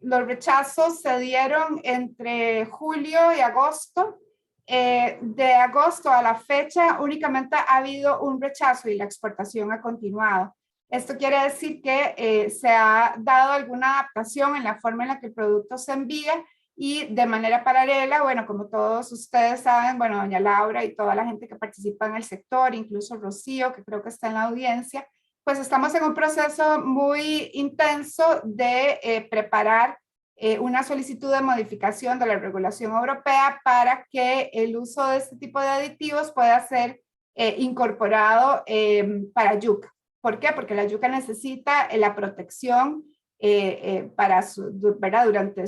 Speaker 3: los rechazos se dieron entre julio y agosto. De agosto a la fecha únicamente ha habido un rechazo y la exportación ha continuado. Esto quiere decir que se ha dado alguna adaptación en la forma en la que el producto se envía y de manera paralela, bueno, como todos ustedes saben, bueno, doña Laura y toda la gente que participa en el sector, incluso Rocío, que creo que está en la audiencia, pues estamos en un proceso muy intenso de preparar una solicitud de modificación de la regulación europea para que el uso de este tipo de aditivos pueda ser incorporado para yuca. ¿Por qué? Porque la yuca necesita la protección ¿verdad? Durante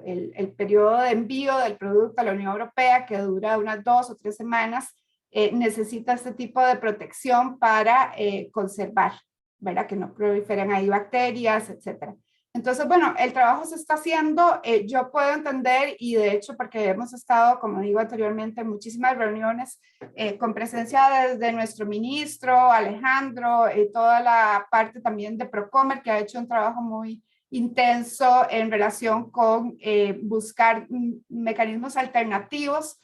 Speaker 3: el periodo de envío del producto a la Unión Europea, que dura unas 2 o 3 semanas, necesita este tipo de protección para conservar, ¿verdad? Que no proliferen ahí bacterias, etcétera. Entonces, bueno, el trabajo se está haciendo, yo puedo entender y de hecho porque hemos estado, como digo anteriormente, en muchísimas reuniones con presencia desde nuestro ministro, Alejandro, toda la parte también de Procomer que ha hecho un trabajo muy intenso en relación con buscar mecanismos alternativos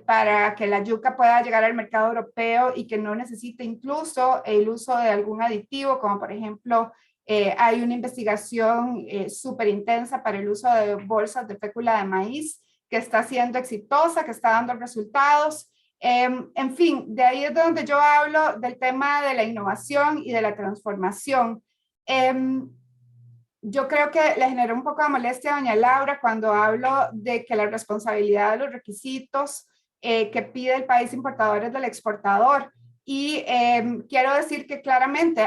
Speaker 3: para que la yuca pueda llegar al mercado europeo y que no necesite incluso el uso de algún aditivo, como por ejemplo hay una investigación súper intensa para el uso de bolsas de fécula de maíz que está siendo exitosa, que está dando resultados. En fin, de ahí es de donde yo hablo del tema de la innovación y de la transformación. Yo creo que le generó un poco de molestia a doña Laura cuando hablo de que la responsabilidad de los requisitos que pide el país importador es del exportador. Y quiero decir que claramente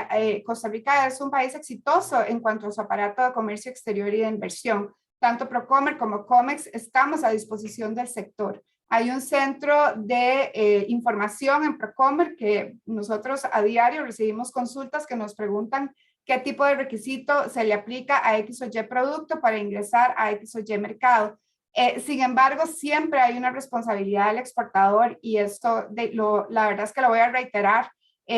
Speaker 3: Costa Rica es un país exitoso en cuanto a su aparato de comercio exterior y de inversión. Tanto Procomer como COMEX estamos a disposición del sector. Hay un centro de información en Procomer que nosotros a diario recibimos consultas que nos preguntan qué tipo de requisito se le aplica a X o Y producto para ingresar a X o Y mercado. Sin embargo, siempre hay una responsabilidad del exportador y esto, la verdad es que lo voy a reiterar.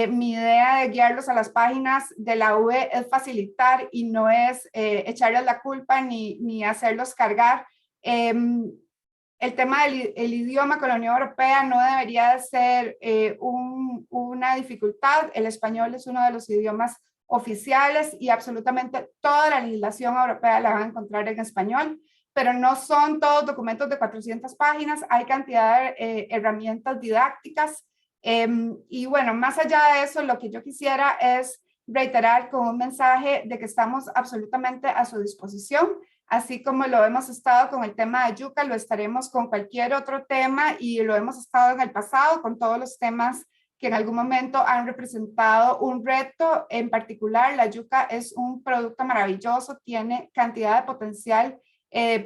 Speaker 3: Mi idea de guiarlos a las páginas de la UE es facilitar y no es echarles la culpa ni hacerlos cargar. El tema del idioma con la Unión Europea no debería de ser una dificultad. El español es uno de los idiomas oficiales y absolutamente toda la legislación europea la van a encontrar en español, pero no son todos documentos de 400 páginas, hay cantidad de herramientas didácticas. Y bueno, más allá de eso, lo que yo quisiera es reiterar con un mensaje de que estamos absolutamente a su disposición, así como lo hemos estado con el tema de yuca, lo estaremos con cualquier otro tema y lo hemos estado en el pasado con todos los temas que en algún momento han representado un reto. En particular, la yuca es un producto maravilloso, tiene cantidad de potencial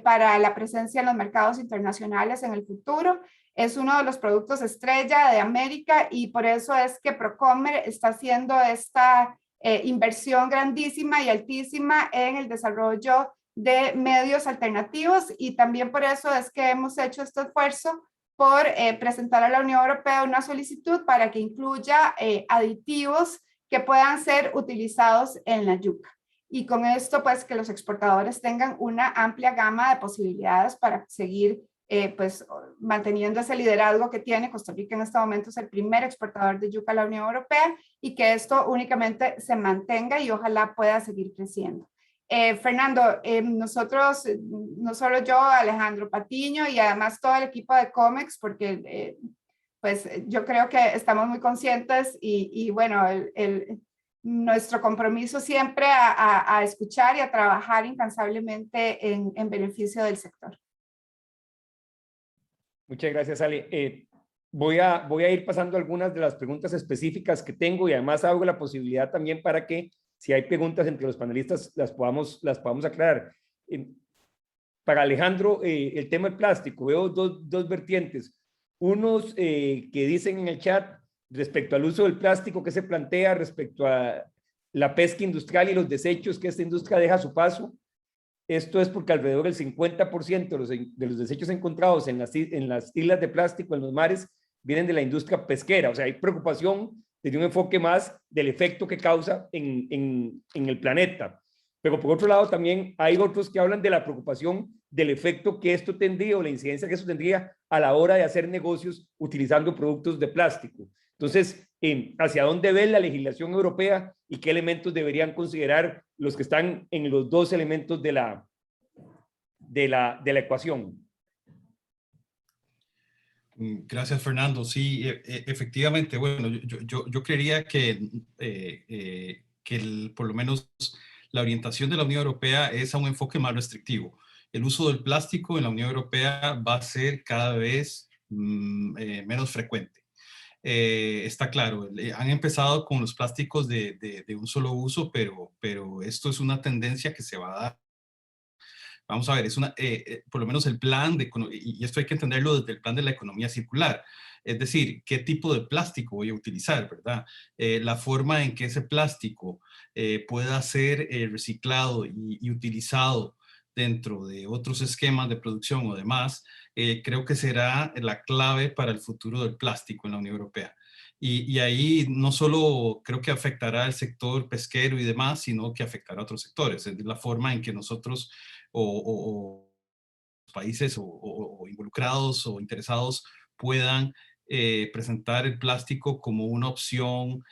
Speaker 3: para la presencia en los mercados internacionales en el futuro. Es uno de los productos estrella de América y por eso es que Procomer está haciendo esta inversión grandísima y altísima en el desarrollo de medios alternativos y también por eso es que hemos hecho este esfuerzo por presentar a la Unión Europea una solicitud para que incluya aditivos que puedan ser utilizados en la yuca. Y con esto, pues, que los exportadores tengan una amplia gama de posibilidades para seguir, pues, manteniendo ese liderazgo que tiene. Costa Rica en este momento es el primer exportador de yuca a la Unión Europea y que esto únicamente se mantenga y ojalá pueda seguir creciendo. Fernando, nosotros, no solo yo, Alejandro Patiño y además todo el equipo de COMEX, porque pues yo creo que estamos muy conscientes y bueno, nuestro compromiso siempre a escuchar y a trabajar incansablemente en beneficio del sector.
Speaker 1: Muchas gracias, Ale. Voy a ir pasando algunas de las preguntas específicas que tengo y además hago la posibilidad también para que si hay preguntas entre los panelistas las podamos aclarar. Para Alejandro, el tema del plástico, veo dos vertientes. Unos que dicen en el chat respecto al uso del plástico que se plantea respecto a la pesca industrial y los desechos que esta industria deja a su paso. Esto es porque alrededor del 50% de los desechos encontrados en las islas de plástico, en los mares, vienen de la industria pesquera. O sea, hay preocupación desde un enfoque más del efecto que causa en el planeta. Pero por otro lado también hay otros que hablan de la preocupación del efecto que esto tendría o la incidencia que esto tendría a la hora de hacer negocios utilizando productos de plástico. Entonces, ¿hacia dónde ve la legislación europea y qué elementos deberían considerar los que están en los dos elementos de la ecuación?
Speaker 2: Gracias, Fernando. Sí, efectivamente, bueno, yo creería que por lo menos la orientación de la Unión Europea es a un enfoque más restrictivo. El uso del plástico en la Unión Europea va a ser cada vez menos frecuente. Está claro, han empezado con los plásticos de un solo uso, pero esto es una tendencia que se va a dar. Vamos a ver, es por lo menos el plan, y esto hay que entenderlo desde el plan de la economía circular. Es decir, qué tipo de plástico voy a utilizar, ¿verdad? La forma en que ese plástico pueda ser reciclado y utilizado dentro de otros esquemas de producción o demás, creo que será la clave para el futuro del plástico en la Unión Europea. Y ahí no solo creo que afectará al sector pesquero y demás, sino que afectará a otros sectores. Es la forma en que nosotros o países o involucrados o interesados puedan presentar el plástico como una opción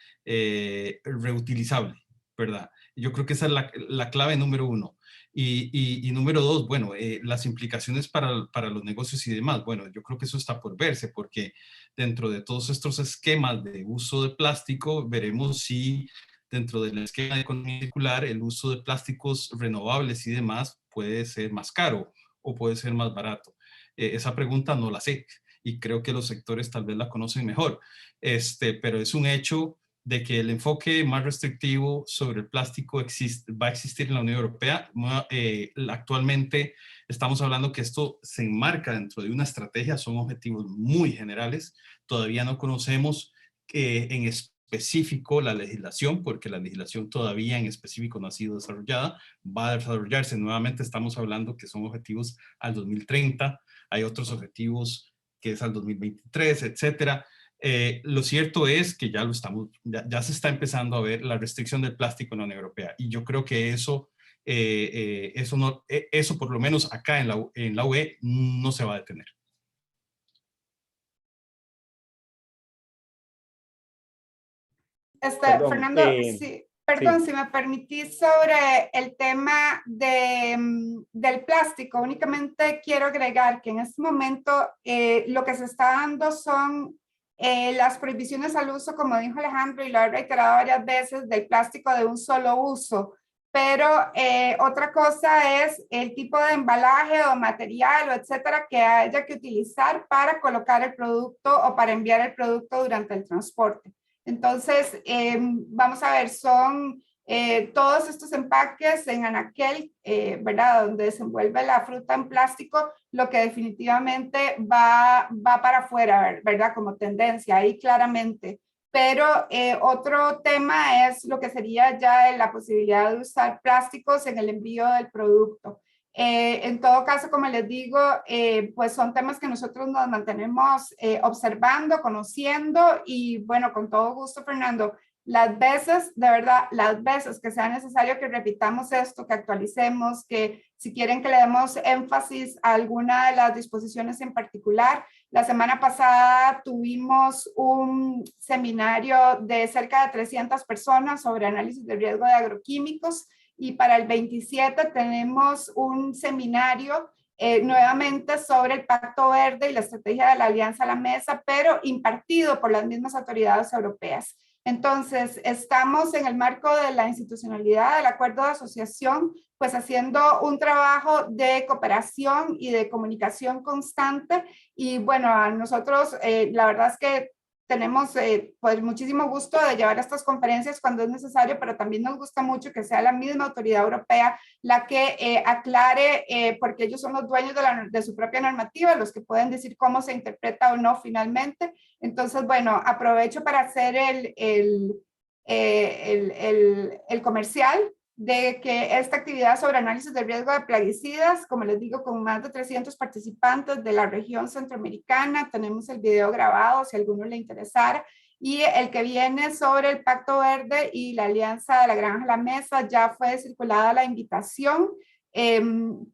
Speaker 2: reutilizable, ¿verdad? Yo creo que esa es la clave número uno. Y número dos, bueno, las implicaciones para los negocios y demás. Bueno, yo creo que eso está por verse porque dentro de todos estos esquemas de uso de plástico, veremos si dentro del esquema de economía circular el uso de plásticos renovables y demás puede ser más caro o puede ser más barato. Esa pregunta no la sé y creo que los sectores tal vez la conocen mejor. Pero es un hecho de que el enfoque más restrictivo sobre el plástico va a existir en la Unión Europea. Actualmente estamos hablando que esto se enmarca dentro de una estrategia, son objetivos muy generales. Todavía no conocemos en específico la legislación, porque la legislación todavía en específico no ha sido desarrollada, va a desarrollarse. Nuevamente estamos hablando que son objetivos al 2030, hay otros objetivos que es al 2023, etcétera. Lo cierto es que ya se está empezando a ver la restricción del plástico en la Unión Europea, y yo creo que eso por lo menos acá en la UE no se va a detener.
Speaker 1: Perdón,
Speaker 3: Fernando, sí, perdón,
Speaker 1: sí.
Speaker 3: si me permitís sobre el tema del plástico, únicamente quiero agregar que en este momento lo que se está dando son las prohibiciones al uso, como dijo Alejandro y lo he reiterado varias veces, del plástico de un solo uso. Pero otra cosa es el tipo de embalaje o material o etcétera que haya que utilizar para colocar el producto o para enviar el producto durante el transporte. Entonces, vamos a ver, son todos estos empaques en anaquel, ¿verdad? Donde se envuelve la fruta en plástico, lo que definitivamente va para afuera, ¿verdad? Como tendencia, ahí claramente. Pero otro tema es lo que sería ya la posibilidad de usar plásticos en el envío del producto. En todo caso, como les digo, pues son temas que nosotros nos mantenemos observando, conociendo y bueno, con todo gusto, Fernando, las veces, de verdad, las veces que sea necesario que repitamos esto, que actualicemos, que si quieren que le demos énfasis a alguna de las disposiciones en particular. La semana pasada tuvimos un seminario de cerca de 300 personas sobre análisis de riesgo de agroquímicos. Y para el 27 tenemos un seminario nuevamente sobre el Pacto Verde y la estrategia de la Alianza a la Mesa, pero impartido por las mismas autoridades europeas. Entonces, estamos en el marco de la institucionalidad del acuerdo de asociación, pues haciendo un trabajo de cooperación y de comunicación constante. Y bueno, a nosotros la verdad es que tenemos pues muchísimo gusto de llevar estas conferencias cuando es necesario, pero también nos gusta mucho que sea la misma autoridad europea la que aclare, porque ellos son los dueños de su propia normativa, los que pueden decir cómo se interpreta o no finalmente. Entonces, bueno, aprovecho para hacer el comercial de que esta actividad sobre análisis de riesgo de plaguicidas, como les digo, con más de 300 participantes de la región centroamericana, tenemos el video grabado si a alguno le interesara, y el que viene sobre el Pacto Verde y la Alianza de la Granja a la Mesa, ya fue circulada la invitación,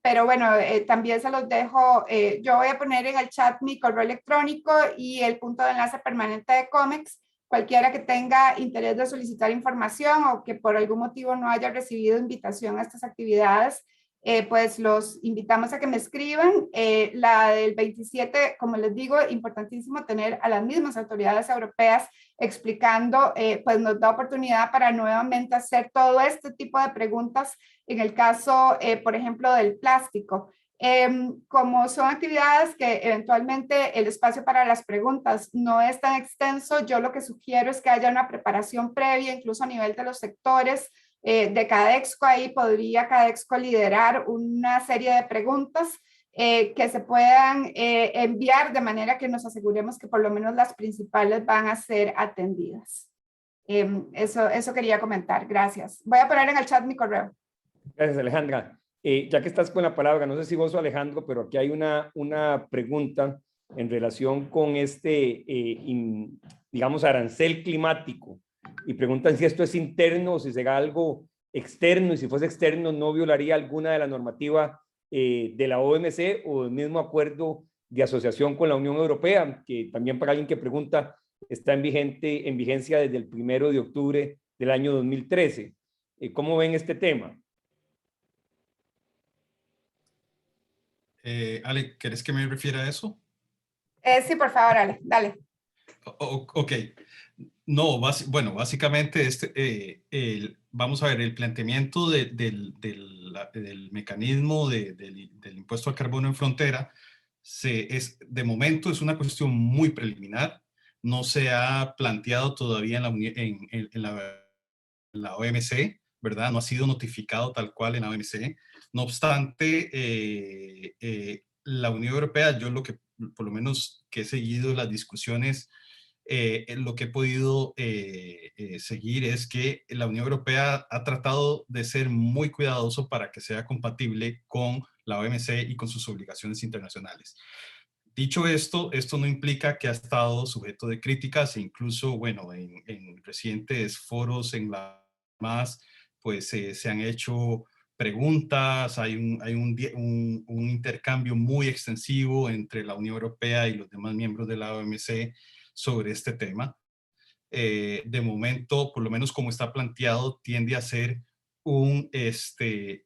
Speaker 3: pero bueno, también se los dejo, yo voy a poner en el chat mi correo electrónico y el punto de enlace permanente de COMEX. Cualquiera que tenga interés de solicitar información o que por algún motivo no haya recibido invitación a estas actividades, pues los invitamos a que me escriban. La del 27, como les digo, importantísimo tener a las mismas autoridades europeas explicando, pues nos da oportunidad para nuevamente hacer todo este tipo de preguntas en el caso, por ejemplo, del plástico. Como son actividades que eventualmente el espacio para las preguntas no es tan extenso, yo lo que sugiero es que haya una preparación previa, incluso a nivel de los sectores de CADEXCO. Ahí podría CADEXCO liderar una serie de preguntas que se puedan enviar de manera que nos aseguremos que por lo menos las principales van a ser atendidas. Eso quería comentar. Gracias. Voy a poner en el chat mi correo.
Speaker 1: Gracias, Alejandra. Ya que estás con la palabra, no sé si vos o Alejandro, pero aquí hay una pregunta en relación con digamos, arancel climático. Y preguntan si esto es interno o si será algo externo, y si fuese externo no violaría alguna de la normativa de la OMC o el mismo acuerdo de asociación con la Unión Europea, que también para alguien que pregunta está en vigencia desde el 1 de octubre del año 2013. ¿Cómo ven este tema?
Speaker 2: Ale, ¿querés que me refiera a eso?
Speaker 3: Sí, por favor, Ale, dale.
Speaker 2: Ok. No, bueno, básicamente vamos a ver, el planteamiento del mecanismo del impuesto al carbono en frontera de momento es una cuestión muy preliminar, no se ha planteado todavía en la OMC, ¿verdad? No ha sido notificado tal cual en la OMC. No obstante, la Unión Europea, yo por lo menos que he seguido las discusiones, lo que he podido seguir es que la Unión Europea ha tratado de ser muy cuidadoso para que sea compatible con la OMC y con sus obligaciones internacionales. Dicho esto, esto no implica que ha estado sujeto de críticas e incluso, bueno, en recientes foros en la más, pues se han hecho preguntas, hay un intercambio muy extensivo entre la Unión Europea y los demás miembros de la OMC sobre este tema. De momento, por lo menos como está planteado, tiende a ser un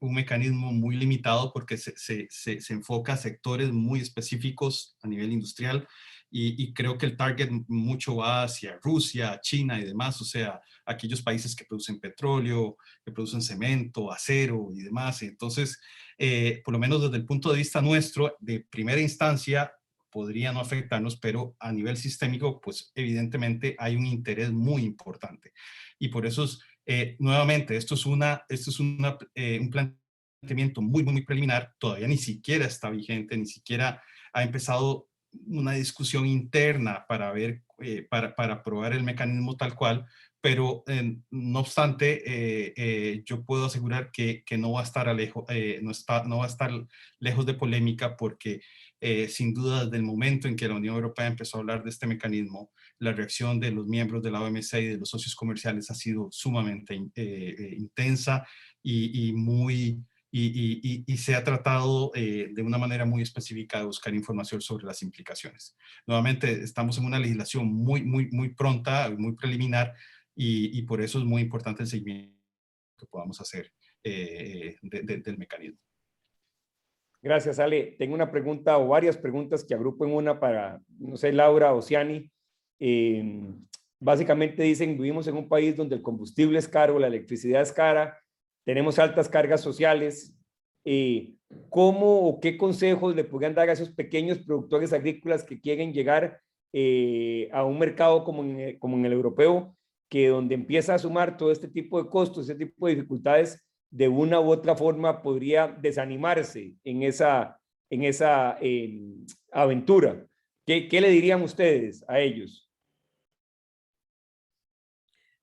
Speaker 2: mecanismo muy limitado porque se enfoca a sectores muy específicos a nivel industrial y creo que el target mucho va hacia Rusia, China y demás, o sea, aquellos países que producen petróleo, que producen cemento, acero y demás. Entonces, por lo menos desde el punto de vista nuestro, de primera instancia, podría no afectarnos, pero a nivel sistémico, pues evidentemente hay un interés muy importante. Y por eso, nuevamente, esto es un planteamiento muy preliminar, todavía ni siquiera está vigente, ni siquiera ha empezado una discusión interna para ver, para aprobar el mecanismo tal cual, pero no obstante, yo puedo asegurar que no va a estar no va a estar lejos de polémica porque sin duda desde el momento en que la Unión Europea empezó a hablar de este mecanismo, la reacción de los miembros de la OMC y de los socios comerciales ha sido sumamente intensa y se ha tratado de una manera muy específica de buscar información sobre las implicaciones. Nuevamente, estamos en una legislación muy pronta, muy preliminar, y por eso es muy importante el seguimiento que podamos hacer del mecanismo.
Speaker 1: Gracias, Ale. Tengo una pregunta o varias preguntas que agrupo en una para, no sé, Laura o Ciani. Básicamente dicen, vivimos en un país donde el combustible es caro, la electricidad es cara, tenemos altas cargas sociales. ¿Cómo o qué consejos le podrían dar a esos pequeños productores agrícolas que quieren llegar a un mercado como en el europeo, que donde empieza a sumar todo este tipo de costos, este tipo de dificultades, de una u otra forma podría desanimarse en esa aventura? ¿Qué le dirían ustedes a ellos?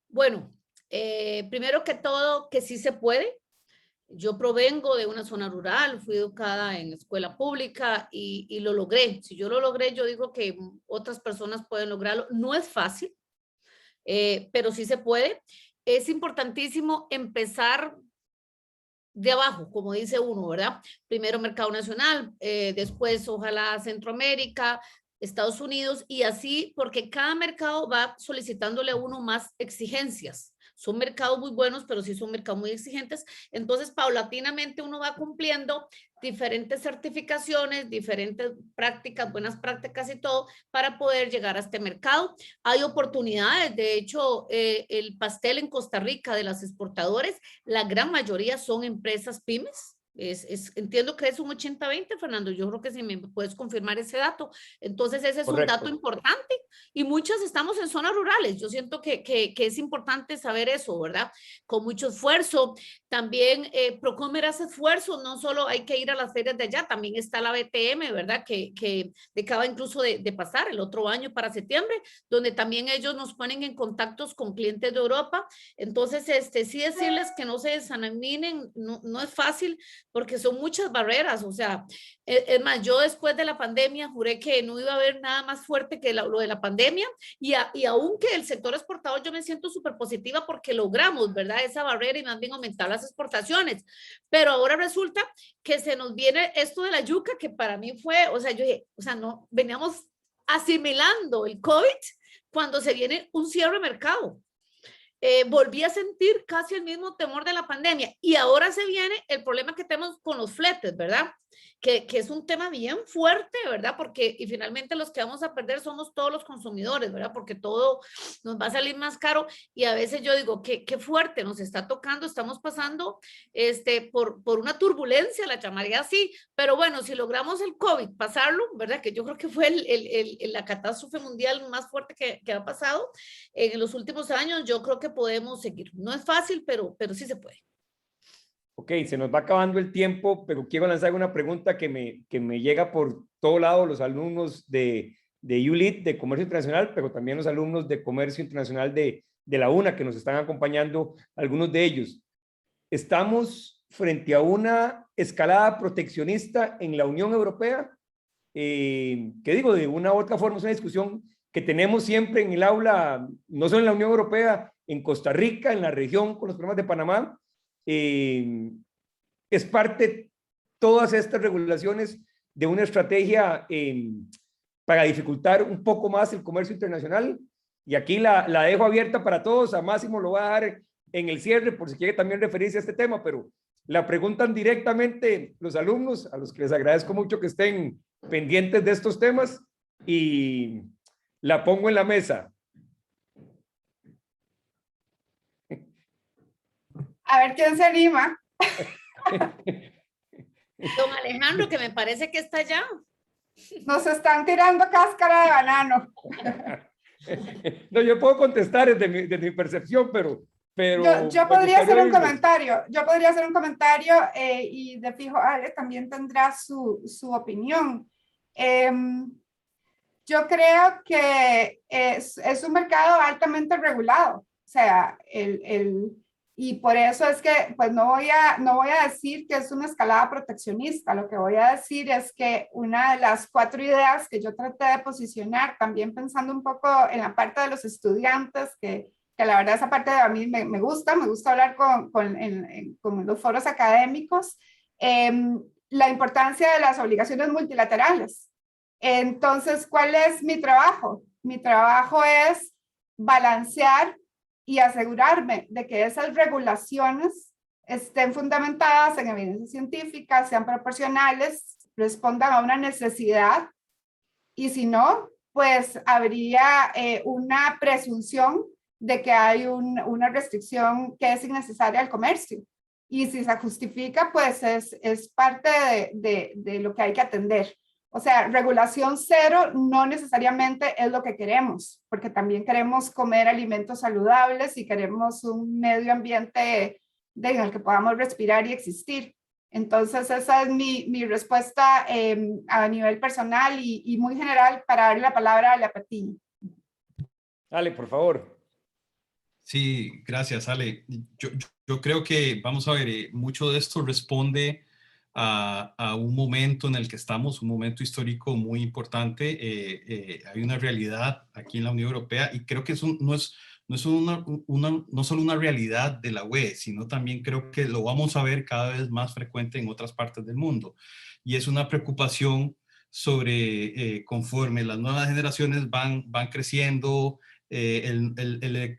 Speaker 4: Bueno, primero que todo, que sí se puede. Yo provengo de una zona rural, fui educada en escuela pública y lo logré. Si yo lo logré, yo digo que otras personas pueden lograrlo. No es fácil, pero sí se puede. Es importantísimo empezar de abajo, como dice uno, ¿verdad? Primero mercado nacional, después ojalá Centroamérica, Estados Unidos y así, porque cada mercado va solicitándole a uno más exigencias. Son mercados muy buenos, pero sí son mercados muy exigentes. Entonces, paulatinamente uno va cumpliendo diferentes certificaciones, diferentes prácticas, buenas prácticas y todo, para poder llegar a este mercado. Hay oportunidades. De hecho, el pastel en Costa Rica de los exportadores, la gran mayoría son empresas pymes. Entiendo que es un 80-20, Fernando. Yo creo que si me puedes confirmar ese dato. Entonces, ese es
Speaker 1: Correcto.
Speaker 4: un dato importante. Y muchas estamos en zonas rurales. Yo siento que es importante saber eso, ¿verdad? Con mucho esfuerzo. También Procomer hace esfuerzo. No solo hay que ir a las ferias de allá, también está la BTM, ¿verdad? Que acaba incluso de pasar el otro año para septiembre, donde también ellos nos ponen en contactos con clientes de Europa. Entonces, sí decirles que no se desaniminen, no es fácil, porque son muchas barreras. O sea, es más, yo después de la pandemia juré que no iba a haber nada más fuerte que lo de la pandemia y aunque el sector exportador yo me siento súper positiva porque logramos, ¿verdad? Esa barrera y más bien aumentar las exportaciones, pero ahora resulta que se nos viene esto de la yuca que para mí fue, o sea, yo dije, o sea, no, veníamos asimilando el COVID cuando se viene un cierre de mercado. Volví a sentir casi el mismo temor de la pandemia y ahora se viene el problema que tenemos con los fletes, ¿verdad? que es un tema bien fuerte, ¿verdad? Porque y finalmente los que vamos a perder somos todos los consumidores, ¿verdad? Porque todo nos va a salir más caro y a veces yo digo, qué fuerte nos está tocando, estamos pasando por una turbulencia, la llamaría así, pero bueno, si logramos el COVID, pasarlo, ¿verdad? Que yo creo que fue la catástrofe mundial más fuerte que ha pasado en los últimos años, yo creo que podemos seguir. No es fácil, pero sí se puede.
Speaker 1: Ok, se nos va acabando el tiempo, pero quiero lanzar una pregunta que me llega por todo lado, los alumnos de ULIT, de Comercio Internacional, pero también los alumnos de Comercio Internacional de la UNA, que nos están acompañando, algunos de ellos. ¿Estamos frente a una escalada proteccionista en la Unión Europea? Que digo, de una u otra forma es una discusión que tenemos siempre en el aula, no solo en la Unión Europea, en Costa Rica, en la región, con los problemas de Panamá. Es parte todas estas regulaciones de una estrategia para dificultar un poco más el comercio internacional. Y aquí la dejo abierta para todos. A Máximo lo va a dar en el cierre por si quiere también referirse a este tema, pero la preguntan directamente los alumnos, a los que les agradezco mucho que estén pendientes de estos temas, y la pongo en la mesa.
Speaker 3: A ver quién se anima.
Speaker 4: Don Alejandro, que me parece que está allá.
Speaker 3: Nos están tirando cáscara de banano.
Speaker 1: No, yo puedo contestar desde mi percepción, pero
Speaker 3: yo podría hacer un comentario. Yo podría hacer un comentario y de fijo Ale también tendrá su opinión. Yo creo que es un mercado altamente regulado. O sea, y por eso es que pues no voy a decir que es una escalada proteccionista. Lo que voy a decir es que una de las 4 ideas que yo traté de posicionar, también pensando un poco en la parte de los estudiantes, que la verdad esa parte a mí me gusta hablar con los foros académicos, la importancia de las obligaciones multilaterales. Entonces, ¿cuál es mi trabajo? Mi trabajo es balancear y asegurarme de que esas regulaciones estén fundamentadas en evidencia científica, sean proporcionales, respondan a una necesidad, y si no, pues habría una presunción de que hay una restricción que es innecesaria al comercio. Y si se justifica, pues es parte de lo que hay que atender. O sea, regulación cero no necesariamente es lo que queremos, porque también queremos comer alimentos saludables y queremos un medio ambiente en el que podamos respirar y existir. Entonces, esa es mi respuesta a nivel personal y muy general para darle la palabra a Ale Patiño.
Speaker 1: Ale, por favor.
Speaker 2: Sí, gracias, Ale. Yo creo que, vamos a ver, mucho de esto responde a un momento en el que estamos, un momento histórico muy importante. Hay una realidad aquí en la Unión Europea y creo que no solo una realidad de la UE, sino también creo que lo vamos a ver cada vez más frecuente en otras partes del mundo. Y es una preocupación sobre conforme las nuevas generaciones van creciendo, el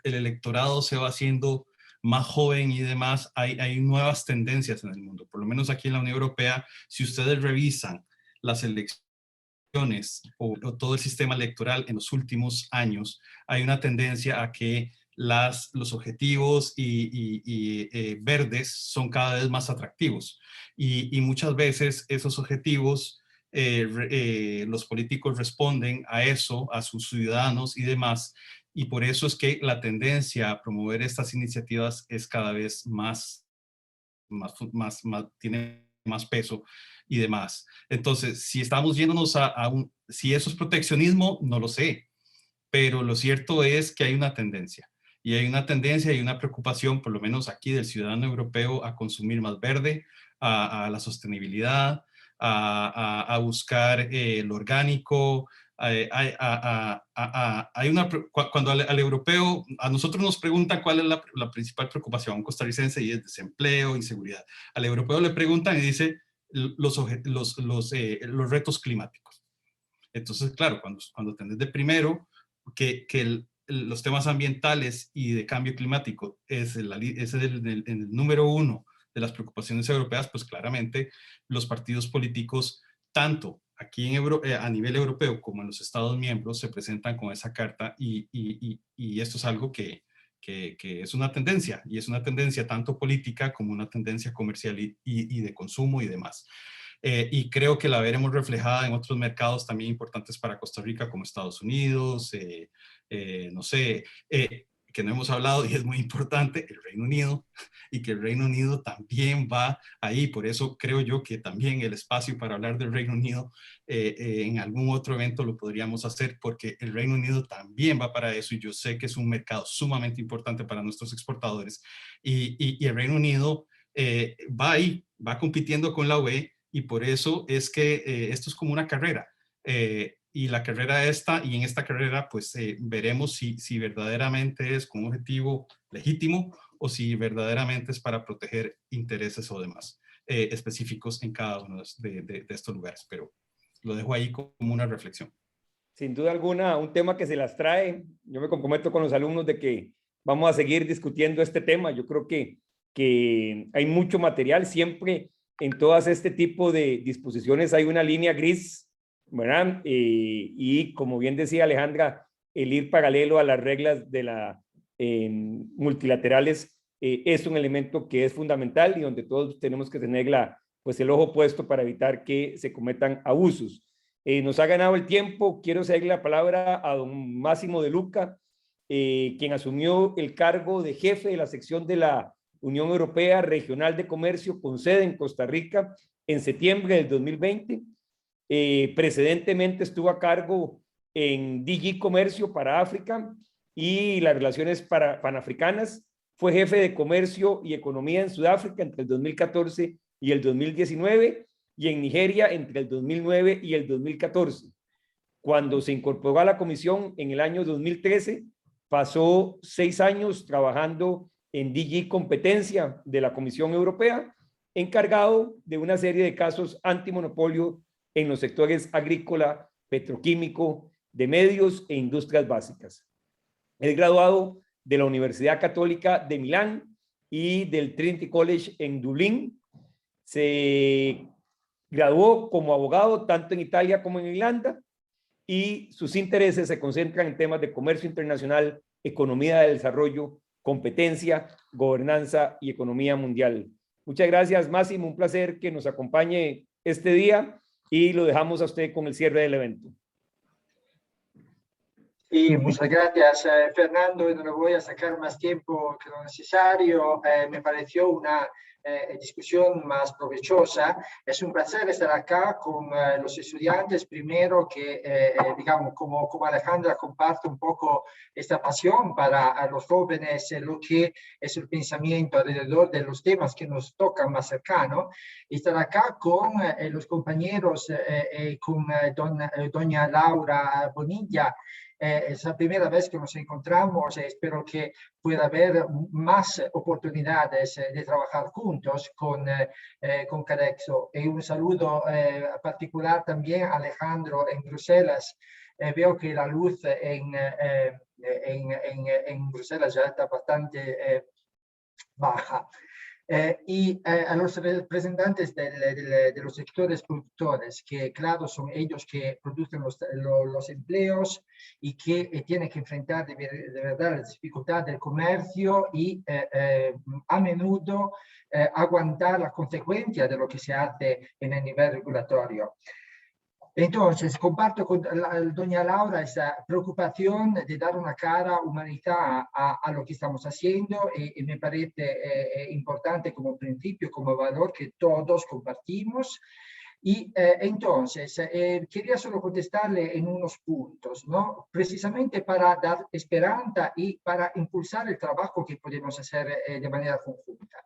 Speaker 2: electorado se va haciendo más joven y demás, hay nuevas tendencias en el mundo. Por lo menos aquí en la Unión Europea, si ustedes revisan las elecciones o todo el sistema electoral en los últimos años, hay una tendencia a que los objetivos verdes son cada vez más atractivos. Y muchas veces esos objetivos, los políticos responden a eso, a sus ciudadanos y demás. Y por eso es que la tendencia a promover estas iniciativas es cada vez tiene más peso y demás. Entonces, si estamos yéndonos si eso es proteccionismo, no lo sé, pero lo cierto es que hay una tendencia. Y hay una tendencia y una preocupación, por lo menos aquí del ciudadano europeo, a consumir más verde, a la sostenibilidad, a buscar lo orgánico. Cuando al europeo, a nosotros nos preguntan cuál es la principal preocupación, un costarricense, y es desempleo, inseguridad. Al europeo le preguntan y dice los retos climáticos. Entonces, claro, cuando tenés de primero que los temas ambientales y de cambio climático es el número 1 de las preocupaciones europeas, pues claramente los partidos políticos, tanto aquí a nivel europeo como en los Estados miembros, se presentan con esa carta y esto es algo que es una tendencia, y es una tendencia tanto política como una tendencia comercial y de consumo y demás. Y creo que la veremos reflejada en otros mercados también importantes para Costa Rica, como Estados Unidos, no sé, que no hemos hablado y es muy importante, el Reino Unido, y que el Reino Unido también va ahí. Por eso creo yo que también el espacio para hablar del Reino Unido en algún otro evento lo podríamos hacer, porque el Reino Unido también va para eso, y yo sé que es un mercado sumamente importante para nuestros exportadores, y el Reino Unido va ahí, va compitiendo con la UE, y por eso es que esto es como una carrera. Y la carrera y en esta carrera pues veremos si verdaderamente es con un objetivo legítimo o si verdaderamente es para proteger intereses o demás específicos en cada uno de estos lugares. Pero lo dejo ahí como una reflexión.
Speaker 1: Sin duda alguna, un tema que se las trae. Yo me comprometo con los alumnos de que vamos a seguir discutiendo este tema. Yo creo que hay mucho material. Siempre en todas este tipo de disposiciones hay una línea gris, ¿verdad? Y como bien decía Alejandra, el ir paralelo a las reglas de la multilaterales es un elemento que es fundamental y donde todos tenemos que tener pues el ojo puesto para evitar que se cometan abusos. Nos ha ganado el tiempo. Quiero cederle la palabra a don Máximo de Luca, quien asumió el cargo de jefe de la sección de la Unión Europea Regional de Comercio con sede en Costa Rica en septiembre del 2020. Precedentemente estuvo a cargo en DG Comercio para África y las relaciones panafricanas. Fue jefe de Comercio y Economía en Sudáfrica entre el 2014 y el 2019 y en Nigeria entre el 2009 y el 2014. Cuando se incorporó a la comisión en el año 2013, pasó 6 años trabajando en DG Competencia de la Comisión Europea, encargado de una serie de casos antimonopolio en los sectores agrícola, petroquímico, de medios e industrias básicas. Es graduado de la Universidad Católica de Milán y del Trinity College en Dublín. Se graduó como abogado tanto en Italia como en Irlanda y sus intereses se concentran en temas de comercio internacional, economía de desarrollo, competencia, gobernanza y economía mundial. Muchas gracias, Máximo. Un placer que nos acompañe este día y lo dejamos a usted con el cierre del evento.
Speaker 7: Sí, muchas gracias, Fernando. No le voy a sacar más tiempo que lo necesario. Me pareció una discusión más provechosa. Es un placer estar acá con los estudiantes. Primero que, digamos, como Alejandra, comparto un poco esta pasión para los jóvenes, lo que es el pensamiento alrededor de los temas que nos tocan más cercano. Estar acá con los compañeros, con doña Laura Bonilla. Es la primera vez que nos encontramos. Espero que pueda haber más oportunidades de trabajar juntos con Cadexo. Y un saludo particular también a Alejandro en Bruselas. Veo que la luz en Bruselas ya está bastante baja. Y a los representantes de los sectores productores, que claro son ellos que producen los empleos y que tienen que enfrentar de verdad las dificultades del comercio y a menudo aguantar las consecuencias de lo que se hace en el nivel regulatorio. Entonces, comparto con doña Laura esa preocupación de dar una cara humanidad a lo que estamos haciendo y me parece importante como principio, como valor que todos compartimos. Y entonces, quería solo contestarle en unos puntos, ¿no? Precisamente para dar esperanza y para impulsar el trabajo que podemos hacer de manera conjunta.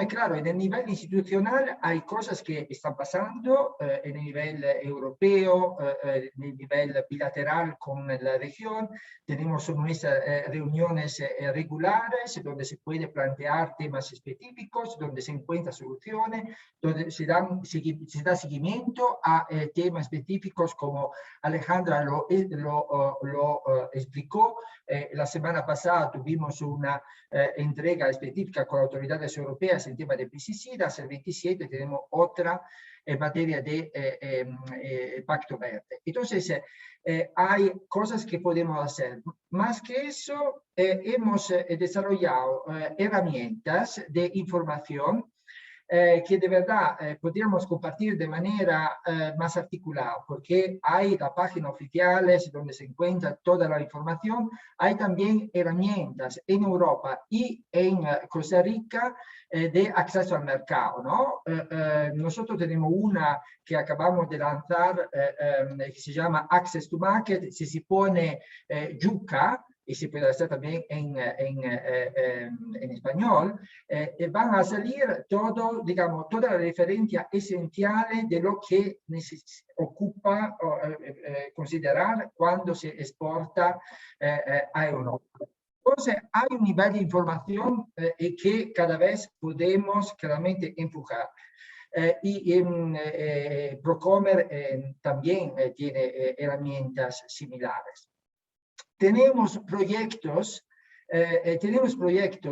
Speaker 7: Claro, en el nivel institucional hay cosas que están pasando en el nivel europeo, en el nivel bilateral con la región. Tenemos nuestras reuniones regulares donde se puede plantear temas específicos, donde se encuentran soluciones, donde se da seguimiento a temas específicos como Alejandra lo explicó. La semana pasada tuvimos una entrega específica con autoridades europeas en tema de pesticidas. El 27 tenemos otra en materia de Pacto Verde. Entonces, hay cosas que podemos hacer. Más que eso, hemos desarrollado herramientas de información que de verdad podríamos compartir de manera más articulada, porque hay la página oficial donde se encuentra toda la información. Hay también herramientas en Europa y en Costa Rica de acceso al mercado, ¿no? Nosotros tenemos una que acabamos de lanzar que se llama Access to Market. Si se pone yuca, y se puede hacer también en español, van a salir todo, digamos, toda la referencia esencial de lo que ocupa considerar cuando se exporta a Europa. Entonces, hay un nivel de información que cada vez podemos claramente empujar. Y Procomer también tiene herramientas similares. Tenemos proyectos,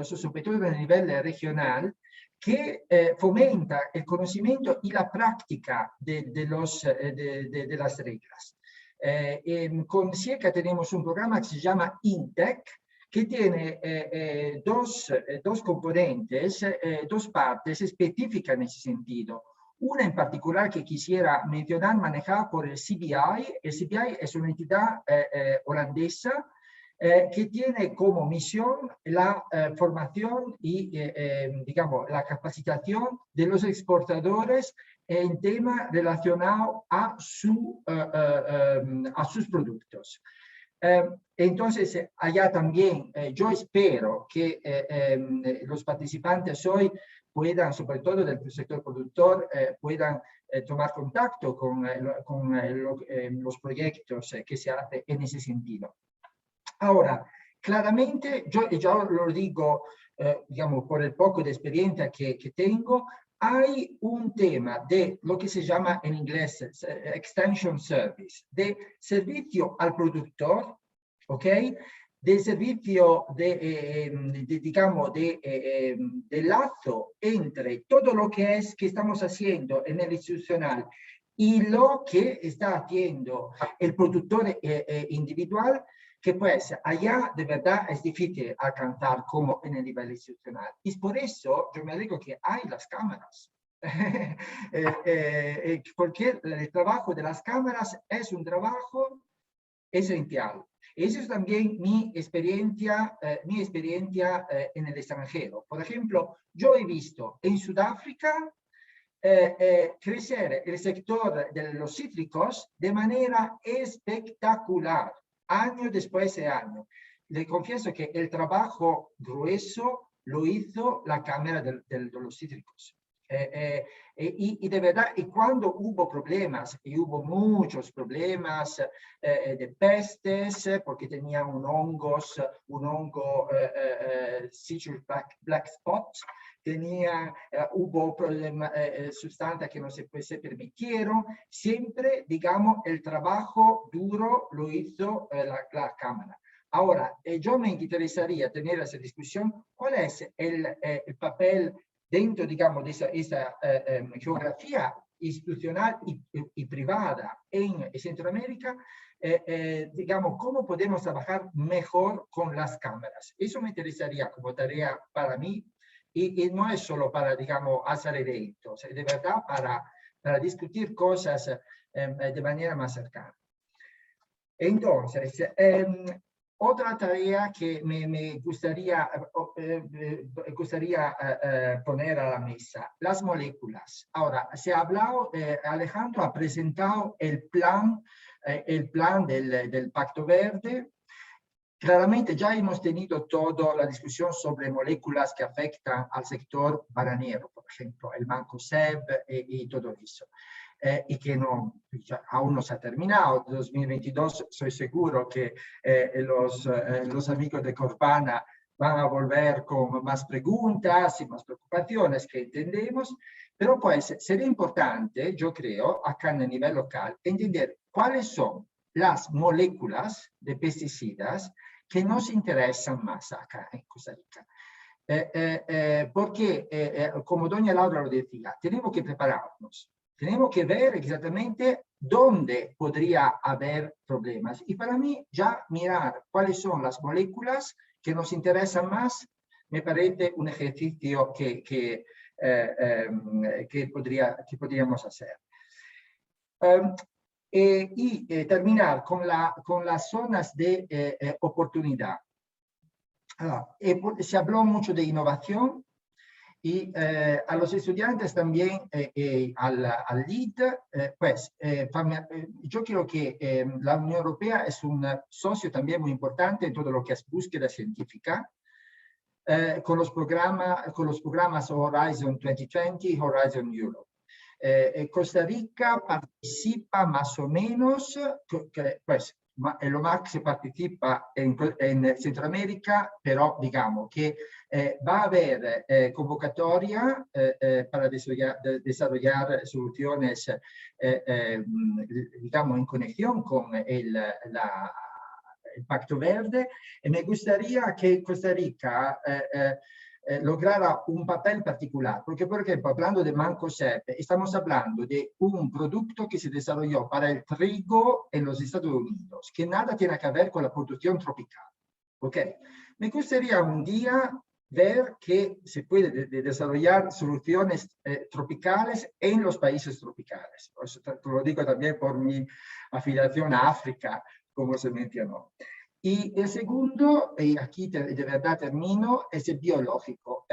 Speaker 7: sobre todo a nivel regional, que fomenta el conocimiento y la práctica de las reglas. Con SIECA tenemos un programa que se llama INTEC, que tiene dos componentes, dos partes específicas en ese sentido. Una en particular que quisiera mencionar, manejada por el CBI. El CBI es una entidad holandesa que tiene como misión la formación y, digamos, la capacitación de los exportadores en temas relacionados a sus productos. Entonces, allá también yo espero que los participantes hoy puedan, sobre todo del sector productor, puedan tomar contacto con los proyectos que se hacen en ese sentido. Ahora, claramente, yo lo digo, digamos, por el poco de experiencia que tengo, hay un tema de lo que se llama en inglés extension service, de servicio al productor, ¿ok? De servicio digamos, de lazo entre todo lo que estamos haciendo en el institucional y lo que está haciendo el productor individual, que pues allá de verdad es difícil alcanzar como en el nivel institucional. Y por eso yo me digo que hay las cámaras. Porque el trabajo de las cámaras es un trabajo esencial. Esa es también mi experiencia en el extranjero. Por ejemplo, yo he visto en Sudáfrica crecer el sector de los cítricos de manera espectacular, año después de año. Le confieso que el trabajo grueso lo hizo la Cámara de los Cítricos. Y de verdad, y cuando hubo problemas, y hubo muchos problemas de pestes, porque tenían un hongo citrus black spot, hubo problemas, sustancias que no se permitieron. Siempre, digamos, el trabajo duro lo hizo la Cámara. Ahora, yo me interesaría tener esa discusión, ¿cuál es el papel dentro, digamos, de esa geografía institucional y privada en Centroamérica? Digamos, ¿cómo podemos trabajar mejor con las cámaras? Eso me interesaría como tarea para mí, y no es solo para, digamos, hacer eventos, de verdad para discutir cosas de manera más cercana. Entonces, otra tarea que me gustaría poner a la mesa, las moléculas. Ahora, se ha hablado, Alejandro ha presentado el plan del Pacto Verde. Claramente ya hemos tenido toda la discusión sobre moléculas que afectan al sector bananero, por ejemplo, el Mancozeb y todo eso. Y que no, aún no se ha terminado. En 2022 soy seguro que los amigos de Corpana van a volver con más preguntas y más preocupaciones que entendemos, pero pues sería importante, yo creo, acá en el nivel local, entender cuáles son las moléculas de pesticidas que nos interesan más acá en Costa Rica. Porque, como doña Laura lo decía, tenemos que prepararnos, tenemos que ver exactamente dónde podría haber problemas. Y para mí, ya mirar cuáles son las moléculas que nos interesan más, me parece un ejercicio que podríamos hacer. Y terminar con las zonas de oportunidad. Se habló mucho de innovación y a los estudiantes también, al LEAD, yo creo que la Unión Europea es un socio también muy importante en todo lo que es búsqueda científica, con los programas Horizon 2020 y Horizon Europe. Costa Rica participa más o menos, pues lo más se participa en Centroamérica, pero digamos que va a haber convocatoria para desarrollar soluciones, digamos, en conexión con el Pacto Verde, y me gustaría que Costa Rica lograra un papel particular, porque por ejemplo, hablando de Mancozeb, estamos hablando de un producto que se desarrolló para el trigo en los Estados Unidos, que nada tiene que ver con la producción tropical. ¿Ok? Me gustaría un día ver que se puede desarrollar soluciones tropicales en los países tropicales. Eso te lo digo también por mi afiliación a África, como se mencionó. Y el segundo, y aquí de verdad termino, es el biológico.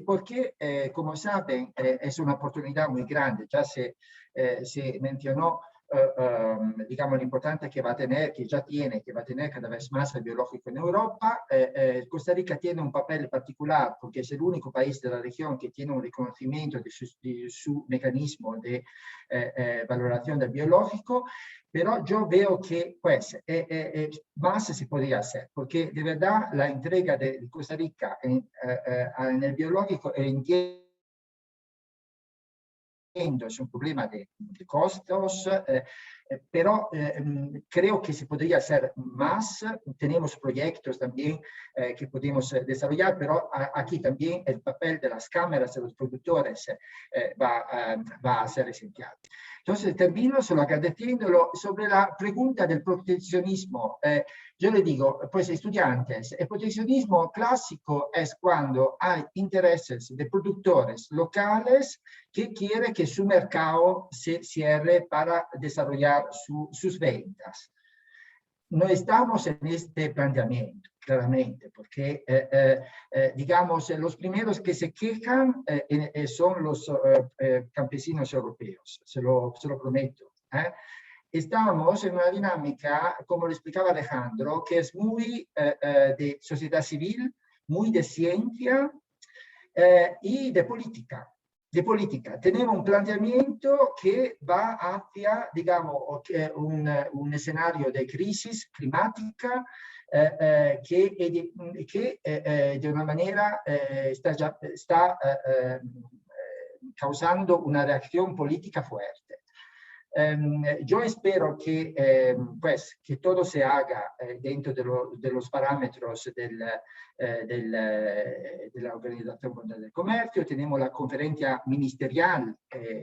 Speaker 7: Porque, como saben, es una oportunidad muy grande. Ya se mencionó, digamos, lo importante que va a tener, que ya tiene, que va a tener cada vez más el biológico en Europa. Costa Rica tiene un papel particular porque es el único país de la región que tiene un reconocimiento de su mecanismo de valoración del biológico. Pero yo veo que pues, más se podría hacer, porque de verdad la entrega de Costa Rica en el biológico entiendo es un problema de costos, pero creo que se podría hacer más. Tenemos proyectos también que podemos desarrollar, pero aquí también el papel de las cámaras de los productores va a ser esencial. Entonces, termino solo agradeciéndolo sobre la pregunta del proteccionismo. Yo le digo, pues estudiantes, el proteccionismo clásico es cuando hay intereses de productores locales que quieren que su mercado se cierre para desarrollar sus ventas. No estamos en este planteamiento, claramente, porque, digamos, los primeros que se quejan son los campesinos europeos, se lo prometo. Estamos en una dinámica, como lo explicaba Alejandro, que es muy de sociedad civil, muy de ciencia y de política. Tenemos un planteamiento que va hacia, digamos, un escenario de crisis climática que de una manera está causando una reacción política fuerte. Yo espero que todo se haga dentro de los parámetros de la Organización Mundial del Comercio. Tenemos la conferencia ministerial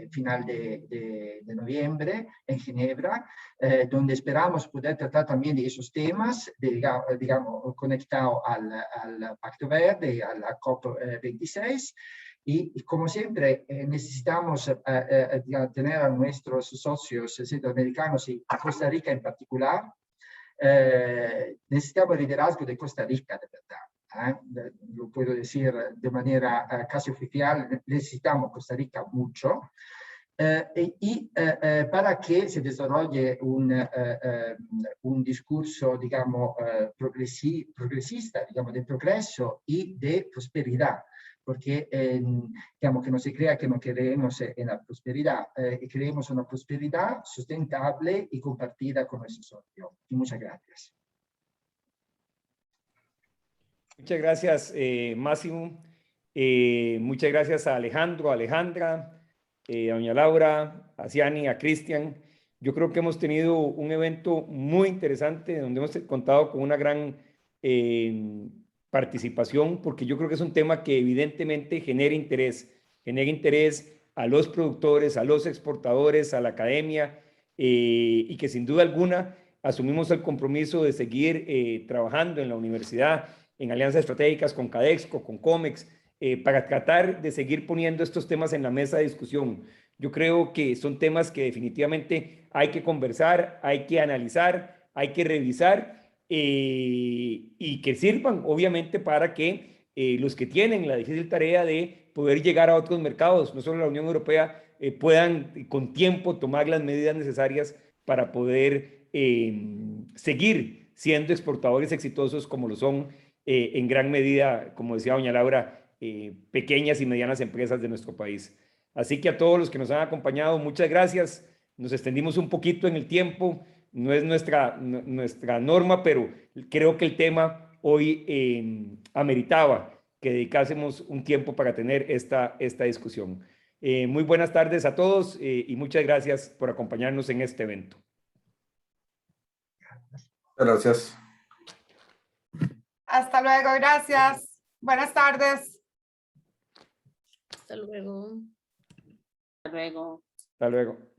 Speaker 7: final de noviembre en Ginebra, donde esperamos poder tratar también de esos temas, digamos, conectados al Pacto Verde y a la COP26. Y como siempre, necesitamos tener a nuestros socios centroamericanos y a Costa Rica en particular. Necesitamos el liderazgo de Costa Rica, de verdad. Lo puedo decir de manera casi oficial, necesitamos Costa Rica mucho. para que se desarrolle un discurso, digamos, progresista, digamos, de progreso y de prosperidad, porque digamos que no se crea que no creemos en la prosperidad, y creemos en una prosperidad sustentable y compartida con nuestro socio. Y muchas gracias.
Speaker 1: Muchas gracias, Máximo. Muchas gracias a Alejandro, a Alejandra, a doña Laura, a Ciani, a Cristian. Yo creo que hemos tenido un evento muy interesante donde hemos contado con una gran participación, porque yo creo que es un tema que evidentemente genera interés a los productores, a los exportadores, a la academia, y que sin duda alguna asumimos el compromiso de seguir trabajando en la universidad, en alianzas estratégicas con Cadexco, con COMEX, para tratar de seguir poniendo estos temas en la mesa de discusión. Yo creo que son temas que definitivamente hay que conversar, hay que analizar, hay que revisar, y que sirvan obviamente para que los que tienen la difícil tarea de poder llegar a otros mercados, no solo la Unión Europea, puedan con tiempo tomar las medidas necesarias para poder seguir siendo exportadores exitosos como lo son en gran medida, como decía doña Laura, pequeñas y medianas empresas de nuestro país. Así que a todos los que nos han acompañado, muchas gracias. Nos extendimos un poquito en el tiempo, no es nuestra norma, pero creo que el tema hoy ameritaba que dedicásemos un tiempo para tener esta discusión. Muy buenas tardes a todos y muchas gracias por acompañarnos en este evento.
Speaker 6: Gracias.
Speaker 3: Hasta luego, gracias. Buenas tardes.
Speaker 4: Hasta luego.
Speaker 5: Hasta luego.
Speaker 1: Hasta luego.